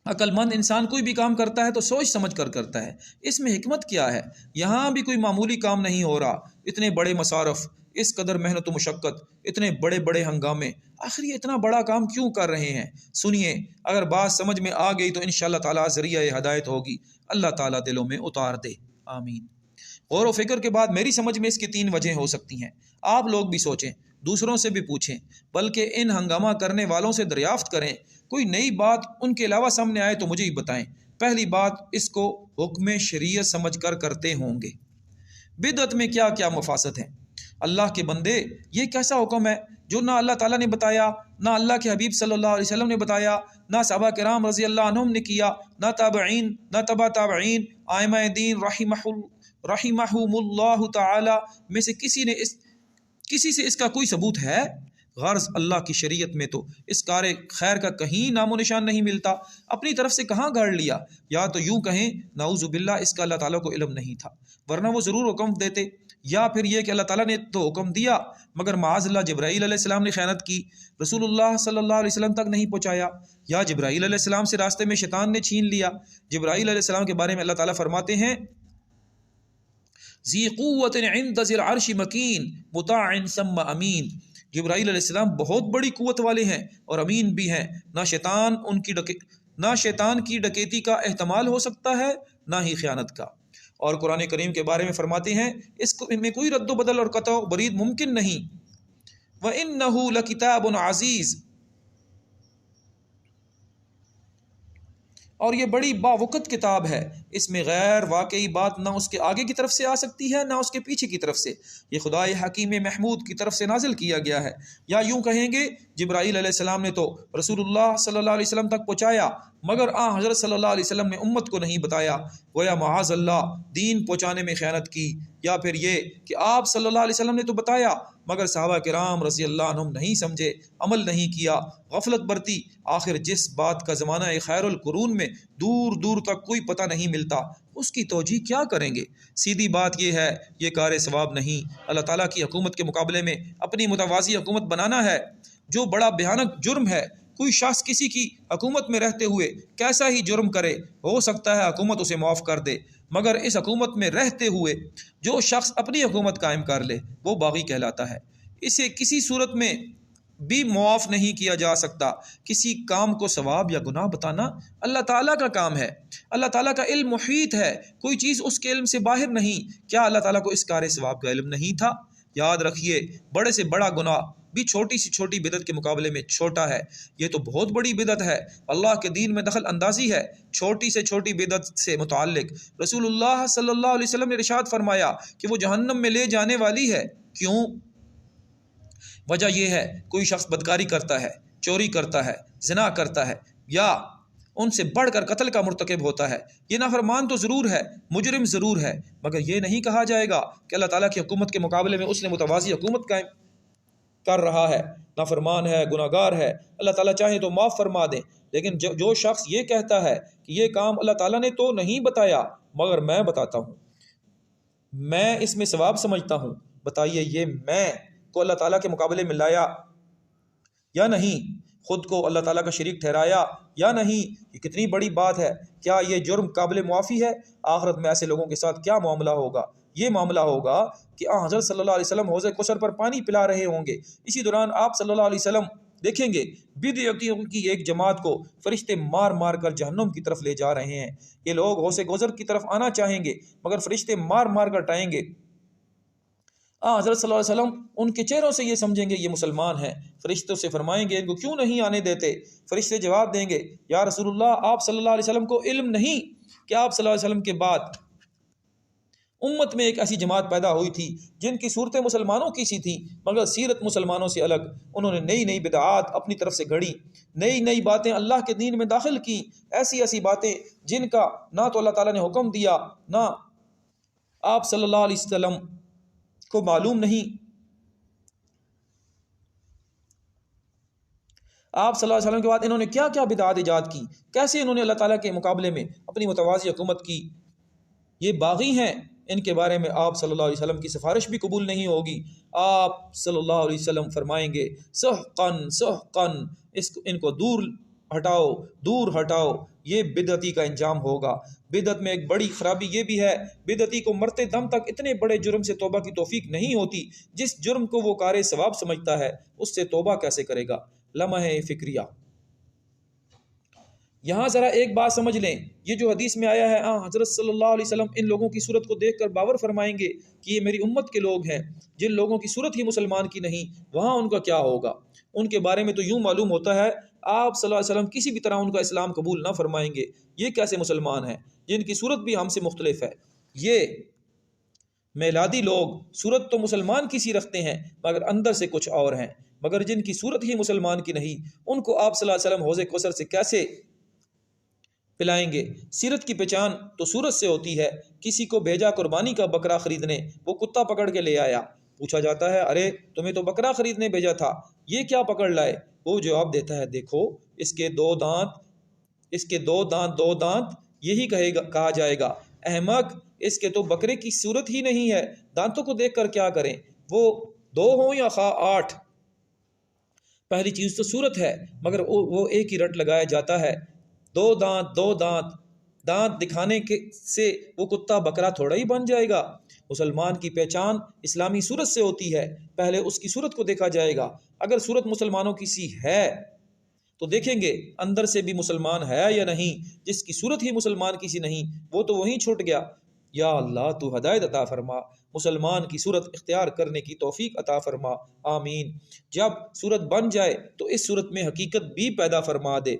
عقل مند انسان کوئی بھی کام کرتا ہے تو سوچ سمجھ کر کرتا ہے۔ اس میں حکمت کیا ہے؟ یہاں بھی کوئی معمولی کام نہیں ہو رہا، اتنے بڑے مصارف، اس قدر محنت و مشقت، اتنے بڑے بڑے ہنگامے، آخر یہ اتنا بڑا کام کیوں کر رہے ہیں؟ سنیے، اگر بات سمجھ میں آ گئی تو انشاءاللہ تعالیٰ ذریعہ ہدایت ہوگی، اللہ تعالیٰ دلوں میں اتار دے، آمین۔ غور و فکر کے بعد میری سمجھ میں اس کی 3 وجہیں ہو سکتی ہیں۔ آپ لوگ بھی سوچیں، دوسروں سے بھی پوچھیں، بلکہ ان ہنگامہ کرنے والوں سے دریافت کریں، کوئی نئی بات ان کے علاوہ سامنے آئے تو مجھے ہی بتائیں۔ پہلی بات، اس کو حکم شریعت سمجھ کر کرتے ہوں گے۔ بدعت میں کیا کیا مفاسد ہیں؟ اللہ کے بندے، یہ کیسا حکم ہے جو نہ اللہ تعالیٰ نے بتایا، نہ اللہ کے حبیب صلی اللہ علیہ وسلم نے بتایا، نہ صحابہ کرام رضی اللہ عنہم نے کیا، نہ تابعین، نہ تبع تابعین، ائمہ دین رحمہم اللہ تعالی میں سے کسی سے اس کا کوئی ثبوت ہے؟ غرض اللہ کی شریعت میں تو اس کار خیر کا کہیں نام و نشان نہیں ملتا، اپنی طرف سے کہاں گھڑ لیا؟ یا تو یوں کہیں نعوذ باللہ اس کا اللہ تعالیٰ کو علم نہیں تھا، ورنہ وہ ضرور حکم دیتے، یا پھر یہ کہ اللہ تعالیٰ نے تو حکم دیا مگر معاذ اللہ جبرائیل علیہ السلام نے خیانت کی، رسول اللہ صلی اللہ علیہ وسلم تک نہیں پہنچایا، یا جبرائیل علیہ السلام سے راستے میں شیطان نے چھین لیا۔ جبرائیل علیہ السلام کے بارے میں اللہ تعالیٰ فرماتے ہیں ذی قوت عند ذی العرش مکین مطاع ثم امین، جبرائیل علیہ السلام بہت بڑی قوت والے ہیں اور امین بھی ہیں، نہ شیطان کی ڈکیتی کا احتمال ہو سکتا ہے، نہ ہی خیانت کا۔ اور قرآن کریم کے بارے میں فرماتے ہیں اس میں کوئی رد و بدل اور قطع و برید ممکن نہیں۔ وَإِنَّهُ لَكِتَابٌ عَزِيزٌ، اور یہ بڑی باوقت کتاب ہے، اس میں غیر واقعی بات نہ اس کے آگے کی طرف سے آ سکتی ہے نہ اس کے پیچھے کی طرف سے، یہ خدائے حکیم محمود کی طرف سے نازل کیا گیا ہے۔ یا یوں کہیں گے جبرائیل علیہ السلام نے تو رسول اللہ صلی اللہ علیہ وسلم تک پہنچایا مگر حضرت صلی اللہ علیہ وسلم نے امت کو نہیں بتایا، گویا معاذ اللہ دین پہنچانے میں خیانت کی، یا پھر یہ کہ آپ صلی اللہ علیہ وسلم نے تو بتایا مگر صحابہ کرام رضی اللہ عنہم نہیں سمجھے، عمل نہیں کیا، غفلت برتی، آخر جس بات کا زمانہ خیر القرون میں دور دور تک کوئی پتہ نہیں ملتا اس کی توجیہ کیا کریں گے؟ سیدھی بات یہ ہے، یہ کار ثواب نہیں، اللہ تعالیٰ کی حکومت کے مقابلے میں اپنی متوازی حکومت بنانا ہے، جو بڑا بھیانک جرم ہے۔ کوئی شخص کسی کی حکومت میں رہتے ہوئے کیسا ہی جرم کرے، ہو سکتا ہے حکومت اسے معاف کر دے، مگر اس حکومت میں رہتے ہوئے جو شخص اپنی حکومت قائم کر لے وہ باغی کہلاتا ہے، اسے کسی صورت میں بھی معاف نہیں کیا جا سکتا۔ کسی کام کو ثواب یا گناہ بتانا اللہ تعالیٰ کا کام ہے، اللہ تعالیٰ کا علم محیط ہے، کوئی چیز اس کے علم سے باہر نہیں۔ کیا اللہ تعالیٰ کو اس کار ثواب کا علم نہیں تھا؟ یاد رکھیے، بڑے سے بڑا گناہ بھی چھوٹی سی چھوٹی بدعت کے مقابلے میں چھوٹا ہے، یہ تو بہت بڑی بدعت ہے، اللہ کے دین میں دخل اندازی ہے۔ چھوٹی سے چھوٹی بدعت سے متعلق رسول اللہ صلی اللہ علیہ وسلم نے ارشاد فرمایا کہ وہ جہنم میں لے جانے والی ہے۔ کیوں؟ وجہ یہ ہے، کوئی شخص بدکاری کرتا ہے، چوری کرتا ہے، زنا کرتا ہے، یا ان سے بڑھ کر قتل کا مرتکب ہوتا ہے، یہ نافرمان تو ضرور ہے، مجرم ضرور ہے، مگر یہ نہیں کہا جائے گا کہ اللہ تعالیٰ کی حکومت کے مقابلے میں اس نے متوازی حکومت قائم کر رہا ہے، نافرمان ہے، گناہ گار ہے، اللہ تعالیٰ چاہے تو معاف فرما دیں۔ لیکن جو شخص یہ کہتا ہے کہ یہ کام اللہ تعالیٰ نے تو نہیں بتایا مگر میں بتاتا ہوں، میں اس میں ثواب سمجھتا ہوں، بتائیے یہ میں کو اللہ تعالیٰ کے مقابلے میں لایا یا نہیں؟ خود کو اللہ تعالیٰ کا شریک ٹھہرایا یا نہیں؟ یہ کتنی بڑی بات ہے۔ کیا یہ جرم قابل معافی ہے؟ آخرت میں ایسے لوگوں کے ساتھ کیا معاملہ ہوگا؟ یہ معاملہ ہوگا کہ حضرت صلی اللہ علیہ وسلم حوض کوثر پر پانی پلا رہے ہوں گے، اسی دوران آپ صلی اللہ علیہ وسلم دیکھیں گے بدعتیوں کی ایک جماعت کو فرشتے مار مار کر جہنم کی طرف لے جا رہے ہیں۔ یہ لوگ حوض کوثر کی طرف آنا چاہیں گے مگر فرشتے مار مار کر ٹائیں گے۔ حضرت صلی اللہ علیہ وسلم ان کے چہروں سے یہ سمجھیں گے یہ مسلمان ہیں، فرشتوں سے فرمائیں گے ان کو کیوں نہیں آنے دیتے؟ فرشتے جواب دیں گے یا رسول اللہ، آپ صلی اللہ علیہ وسلم کو علم نہیں کہ آپ صلی اللہ علیہ وسلم کے بعد امت میں ایک ایسی جماعت پیدا ہوئی تھی جن کی صورتیں مسلمانوں کی سی تھی مگر سیرت مسلمانوں سے الگ، انہوں نے نئی نئی بدعات اپنی طرف سے گھڑی، نئی نئی باتیں اللہ کے دین میں داخل کی، ایسی ایسی باتیں جن کا نہ تو اللہ تعالیٰ نے حکم دیا نہ آپ صلی اللہ علیہ وسلم کو معلوم نہیں۔ آپ صلی اللہ علیہ وسلم کے بعد انہوں نے کیا کیا بدعات ایجاد کی، کیسے انہوں نے اللہ تعالیٰ کے مقابلے میں اپنی متوازی حکومت کی۔ یہ باغی ہیں، ان کے بارے میں آپ صلی اللہ علیہ وسلم کی سفارش بھی قبول نہیں ہوگی۔ آپ صلی اللہ علیہ وسلم فرمائیں گے سحقن سحقن، ان کو دور ہٹاؤ دور ہٹاؤ، یہ بدعتی کا انجام ہوگا۔ بدعت میں ایک بڑی خرابی یہ بھی ہے، بدعتی کو مرتے دم تک اتنے بڑے جرم سے توبہ کی توفیق نہیں ہوتی، جس جرم کو وہ کار ثواب سمجھتا ہے اس سے توبہ کیسے کرے گا؟ لمحہ فکریہ۔ یہاں ذرا ایک بات سمجھ لیں، یہ جو حدیث میں آیا ہے حضرت صلی اللہ علیہ وسلم ان لوگوں کی صورت کو دیکھ کر باور فرمائیں گے کہ یہ میری امت کے لوگ ہیں، جن لوگوں کی صورت ہی مسلمان کی نہیں، وہاں ان کا کیا ہوگا؟ ان کے بارے میں تو یوں معلوم ہوتا ہے آپ صلی اللہ علیہ وسلم کسی بھی طرح ان کا اسلام قبول نہ فرمائیں گے۔ یہ کیسے مسلمان ہیں جن کی صورت بھی ہم سے مختلف ہے؟ یہ میلادی لوگ صورت تو مسلمان کی سی رکھتے ہیں مگر اندر سے کچھ اور ہیں، مگر جن کی صورت ہی مسلمان کی نہیں، ان کو آپ صلی اللہ علیہ وسلم حوض کوثر سے کیسے پلائیں گے؟ سیرت کی پہچان تو صورت سے ہوتی ہے۔ کسی کو بھیجا قربانی کا بکرا خریدنے، وہ کتا پکڑ کے لے آیا، پوچھا جاتا ہے ارے تمہیں تو بکرا خریدنے بھیجا تھا، یہ کیا پکڑ لائے؟ وہ جواب دیتا ہے دیکھو اس کے دو دانت یہی کہا جائے گا، احمق اس کے تو بکرے کی صورت ہی نہیں ہے، دانتوں کو دیکھ کر کیا کریں، وہ 2 ہوں یا 8، پہلی چیز تو صورت ہے مگر وہ ایک ہی رٹ لگایا جاتا ہے، 2 دانت دکھانے سے وہ کتا بکرا تھوڑا ہی بن جائے گا۔ مسلمان کی پہچان اسلامی صورت سے ہوتی ہے، پہلے اس کی صورت کو دیکھا جائے گا، اگر صورت مسلمانوں کی سی ہے تو دیکھیں گے اندر سے بھی مسلمان ہے یا نہیں، جس کی صورت ہی مسلمان کی سی نہیں وہ تو وہیں چھوٹ گیا۔ یا اللہ تو ہدایت عطا فرما، مسلمان کی صورت اختیار کرنے کی توفیق عطا فرما، آمین۔ جب صورت بن جائے تو اس صورت میں حقیقت بھی پیدا فرما دے۔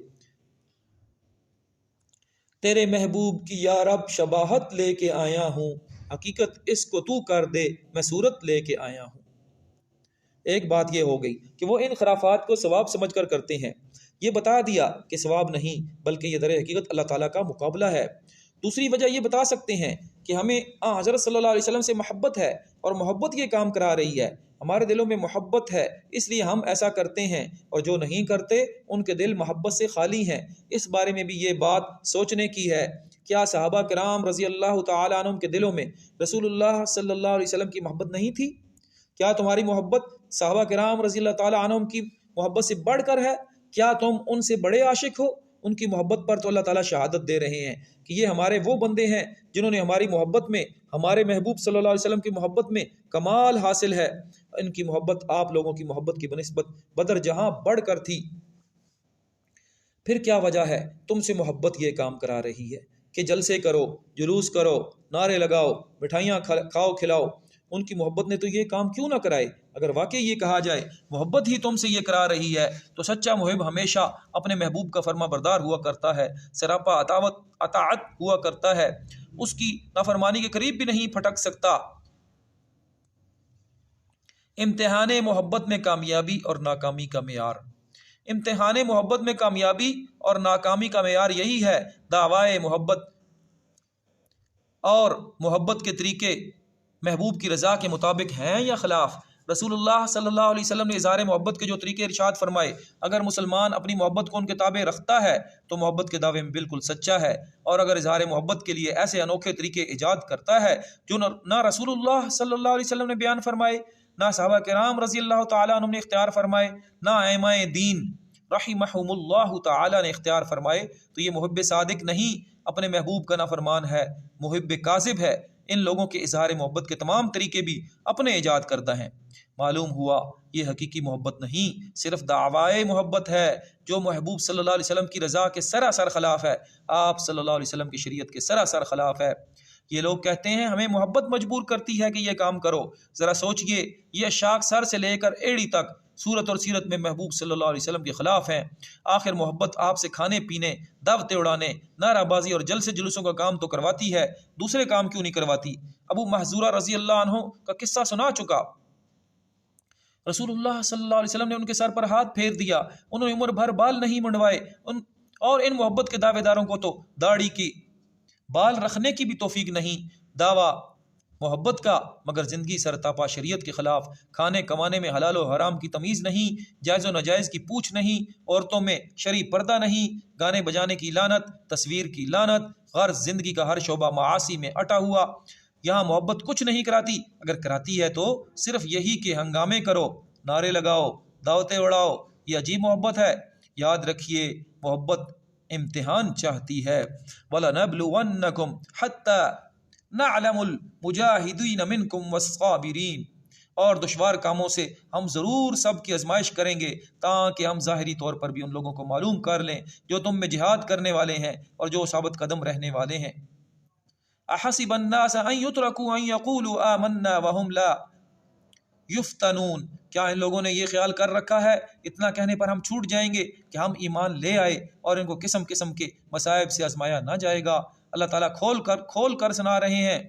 تیرے محبوب کی یا رب شباہت لے کے آیا ہوں، حقیقت اس کو تو کر دے میں صورت لے کے آیا ہوں۔ ایک بات یہ ہو گئی کہ وہ ان خرافات کو ثواب سمجھ کر کرتے ہیں، یہ بتا دیا کہ ثواب نہیں بلکہ یہ در حقیقت اللہ تعالیٰ کا مقابلہ ہے۔ دوسری وجہ یہ بتا سکتے ہیں کہ ہمیں حضرت صلی اللہ علیہ وسلم سے محبت ہے، اور محبت یہ کام کرا رہی ہے، ہمارے دلوں میں محبت ہے اس لیے ہم ایسا کرتے ہیں، اور جو نہیں کرتے ان کے دل محبت سے خالی ہیں۔ اس بارے میں بھی یہ بات سوچنے کی ہے، کیا صحابہ کرام رضی اللہ تعالیٰ عنہم کے دلوں میں رسول اللہ صلی اللہ علیہ وسلم کی محبت نہیں تھی؟ کیا تمہاری محبت صحابہ کرام رضی اللہ تعالیٰ عنہم کی محبت سے بڑھ کر ہے؟ کیا تم ان سے بڑے عاشق ہو؟ ان کی محبت پر تو اللہ تعالیٰ شہادت دے رہے ہیں کہ یہ ہمارے وہ بندے ہیں جنہوں نے ہماری محبت میں، ہمارے محبوب صلی اللہ علیہ وسلم کی محبت میں کمال حاصل ہے۔ ان کی محبت آپ لوگوں کی محبت کی بنسبت بدر جہاں بڑھ کر تھی۔ پھر کیا وجہ ہے تم سے محبت یہ کام کرا رہی ہے کہ جلسے کرو، جلوس کرو، نعرے لگاؤ، مٹھائیاں کھاؤ کھلاؤ؟ ان کی محبت نے تو یہ کام کیوں نہ کرائے؟ اگر واقعی یہ کہا جائے محبت ہی تم سے یہ کرا رہی ہے تو سچا محب ہمیشہ اپنے محبوب کا فرما بردار ہوا کرتا ہے، سراپا اطاعت ہوا کرتا ہے، اس کی نافرمانی کے قریب بھی نہیں پھٹک سکتا۔ امتحان محبت میں کامیابی اور ناکامی کا معیار۔ امتحان محبت میں کامیابی اور ناکامی کا معیار یہی ہے، دعوائے محبت اور محبت کے طریقے محبوب کی رضا کے مطابق ہیں یا خلاف۔ رسول اللہ صلی اللہ علیہ وسلم نے اظہار محبت کے جو طریقے ارشاد فرمائے، اگر مسلمان اپنی محبت کو ان کے تابع رکھتا ہے تو محبت کے دعوے میں بالکل سچا ہے، اور اگر اظہار محبت کے لیے ایسے انوکھے طریقے ایجاد کرتا ہے جو نہ رسول اللہ صلی اللہ علیہ وسلم نے بیان فرمائے، نہ صحابہ کرام رضی اللہ تعالیٰ عنہم نے اختیار فرمائے، نہ ائمہ دین رحمہم اللہ تعالیٰ نے اختیار فرمائے، تو یہ محب صادق نہیں، اپنے محبوب کا نافرمان ہے، محب کاذب ہے۔ ان لوگوں کے اظہار محبت کے تمام طریقے بھی اپنے ایجاد کردہ ہیں۔ معلوم ہوا یہ حقیقی محبت نہیں، صرف دعوائے محبت ہے جو محبوب صلی اللہ علیہ وسلم کی رضا کے سراسر خلاف ہے، آپ صلی اللہ علیہ وسلم کی شریعت کے سراسر خلاف ہے۔ یہ لوگ کہتے ہیں ہمیں محبت مجبور کرتی ہے کہ یہ کام کرو، ذرا سوچئے یہ اشاک سر سے لے کر ایڑی تک صورت اور سیرت میں محبوب صلی اللہ علیہ وسلم کے خلاف ہیں۔ آخر محبت آپ سے کھانے پینے، دعوتیں اڑانے، نعرہ بازی اور جلسے جلوسوں کا کام تو کرواتی ہے، دوسرے کام کیوں نہیں کرواتی؟ ابو محذورہ رضی اللہ عنہ کا قصہ سنا چکا، رسول اللہ صلی اللہ علیہ وسلم نے ان کے سر پر ہاتھ پھیر دیا، انہوں نے عمر بھر بال نہیں منڈوائے، اور ان محبت کے دعوے داروں کو تو داڑھی کی بال رکھنے کی بھی توفیق نہیں۔ دعویٰ محبت کا مگر زندگی سرتاپا شریعت کے خلاف، کھانے کمانے میں حلال و حرام کی تمیز نہیں، جائز و ناجائز کی پوچھ نہیں، عورتوں میں شرعی پردہ نہیں، گانے بجانے کی لعنت، تصویر کی لعنت، غرض زندگی کا ہر شعبہ معاصی میں اٹا ہوا۔ یہاں محبت کچھ نہیں کراتی، اگر کراتی ہے تو صرف یہی کہ ہنگامے کرو، نعرے لگاؤ، دعوتیں اڑاؤ، یہ عجیب محبت ہے۔ یاد رکھیے محبت امتحان چاہتی ہے، وَلَنَبْلُوَنَّكُمْ حَتَّى نعلم المجاہدین منکم والصابرین، اور دشوار کاموں سے ہم ضرور سب کی آزمائش کریں گے تاکہ ہم ظاہری طور پر بھی ان لوگوں کو معلوم کر لیں جو تم میں جہاد کرنے والے ہیں اور جو ثابت قدم رہنے والے ہیں۔ احسب الناس ان یترکوا ان یقولوا آمنا وهم لا یفتنون، کیا ان لوگوں نے یہ خیال کر رکھا ہے اتنا کہنے پر ہم چھوٹ جائیں گے کہ ہم ایمان لے آئے اور ان کو قسم قسم کے مصائب سے آزمایا نہ جائے گا؟ اللہ تعالیٰ کھول کر سنا رہے ہیں۔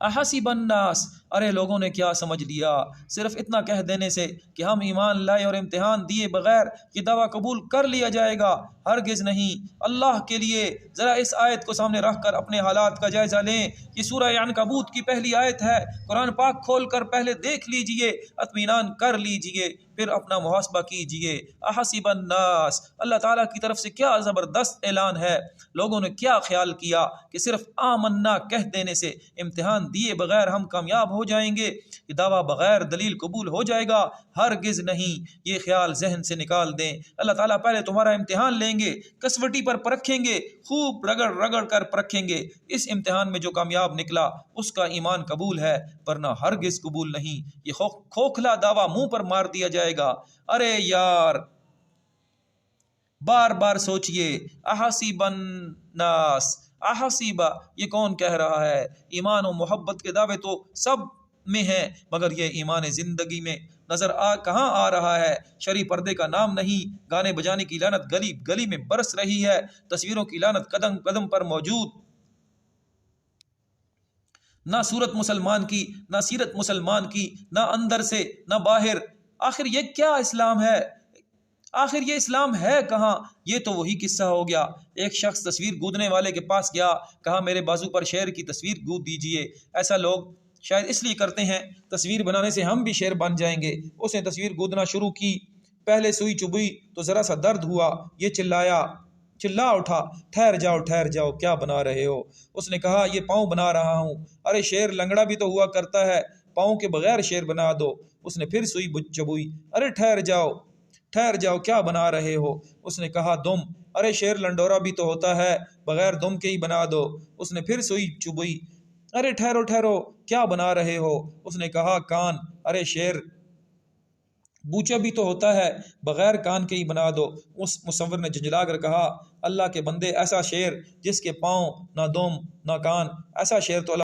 احسب الناس، ارے لوگوں نے کیا سمجھ لیا صرف اتنا کہہ دینے سے کہ ہم ایمان لائے اور امتحان دیے بغیر یہ دعویٰ قبول کر لیا جائے گا؟ ہرگز نہیں۔ اللہ کے لیے ذرا اس آیت کو سامنے رکھ کر اپنے حالات کا جائزہ لیں۔ یہ سورہ عنکبوت کی پہلی آیت ہے، قرآن پاک کھول کر پہلے دیکھ لیجئے، اطمینان کر لیجئے، پھر اپنا محاسبہ کیجئے۔ احسب الناس، اللہ تعالیٰ کی طرف سے کیا زبردست اعلان ہے۔ لوگوں نے کیا خیال کیا کہ صرف آمنا کہہ دینے سے، امتحان دیے بغیر ہم کامیاب ہو جائیں گے، یہ دعویٰ بغیر دلیل قبول ہو جائے گا؟ ہرگز نہیں۔ یہ خیال ذہن سے نکال دیں۔ اللہ تعالیٰ پہلے تمہارا امتحان لیں گے، کسوٹی پر پرکھیں گے، خوب رگڑ رگڑ کر پرکھیں گے۔ اس امتحان میں جو کامیاب نکلا اس کا ایمان قبول ہے، ورنہ ہرگز قبول نہیں۔ یہ کھوکھلا دعویٰ منہ پر مار دیا جائے گا۔ ارے یار، بار بار سوچئے، احسب الناس، احسیبہ یہ کون کہہ رہا ہے؟ ایمان و محبت کے دعوے تو سب میں ہیں، مگر یہ ایمان زندگی میں نظر کہاں آ رہا ہے؟ شرعی پردے کا نام نہیں، گانے بجانے کی لعنت گلی گلی میں برس رہی ہے، تصویروں کی لعنت قدم قدم پر موجود، نہ صورت مسلمان کی، نہ سیرت مسلمان کی، نہ اندر سے نہ باہر۔ آخر یہ کیا اسلام ہے؟ آخر یہ اسلام ہے کہاں؟ یہ تو وہی قصہ ہو گیا، ایک شخص تصویر گودنے والے کے پاس گیا، کہا میرے بازو پر شیر کی تصویر گود دیجئے۔ ایسا لوگ شاید اس لیے کرتے ہیں تصویر بنانے سے ہم بھی شیر بن جائیں گے۔ اس نے تصویر گودنا شروع کی، پہلے سوئی چبھی تو ذرا سا درد ہوا، یہ چلا اٹھا، ٹھہر جاؤ کیا بنا رہے ہو؟ اس نے کہا یہ پاؤں بنا رہا ہوں۔ ارے شیر لنگڑا بھی تو ہوا کرتا ہے، پاؤں کے بغیر شیر بنا دو۔ اس نے پھر سوئی چبوئی، ارے ٹھہر جاؤ کیا بنا رہے ہو؟ اس نے کہا دم۔ ارے شیر لنڈورا بھی تو ہوتا ہے، بغیر دم کے ہی بنا دو۔ اس نے پھر سوئی چبوئی، ارے ٹھہرو کیا بنا رہے ہو؟ اس نے کہا کان۔ ارے شیر بوچا بھی تو ہوتا ہے، بغیر کان کے ہی بنا دو۔ اس مصور نے جھنجھلا کر کہا اللہ کے بندے، ایسا شیر جس کے پاؤں نہ دم نہ کان، ایسا شیر تو اللہ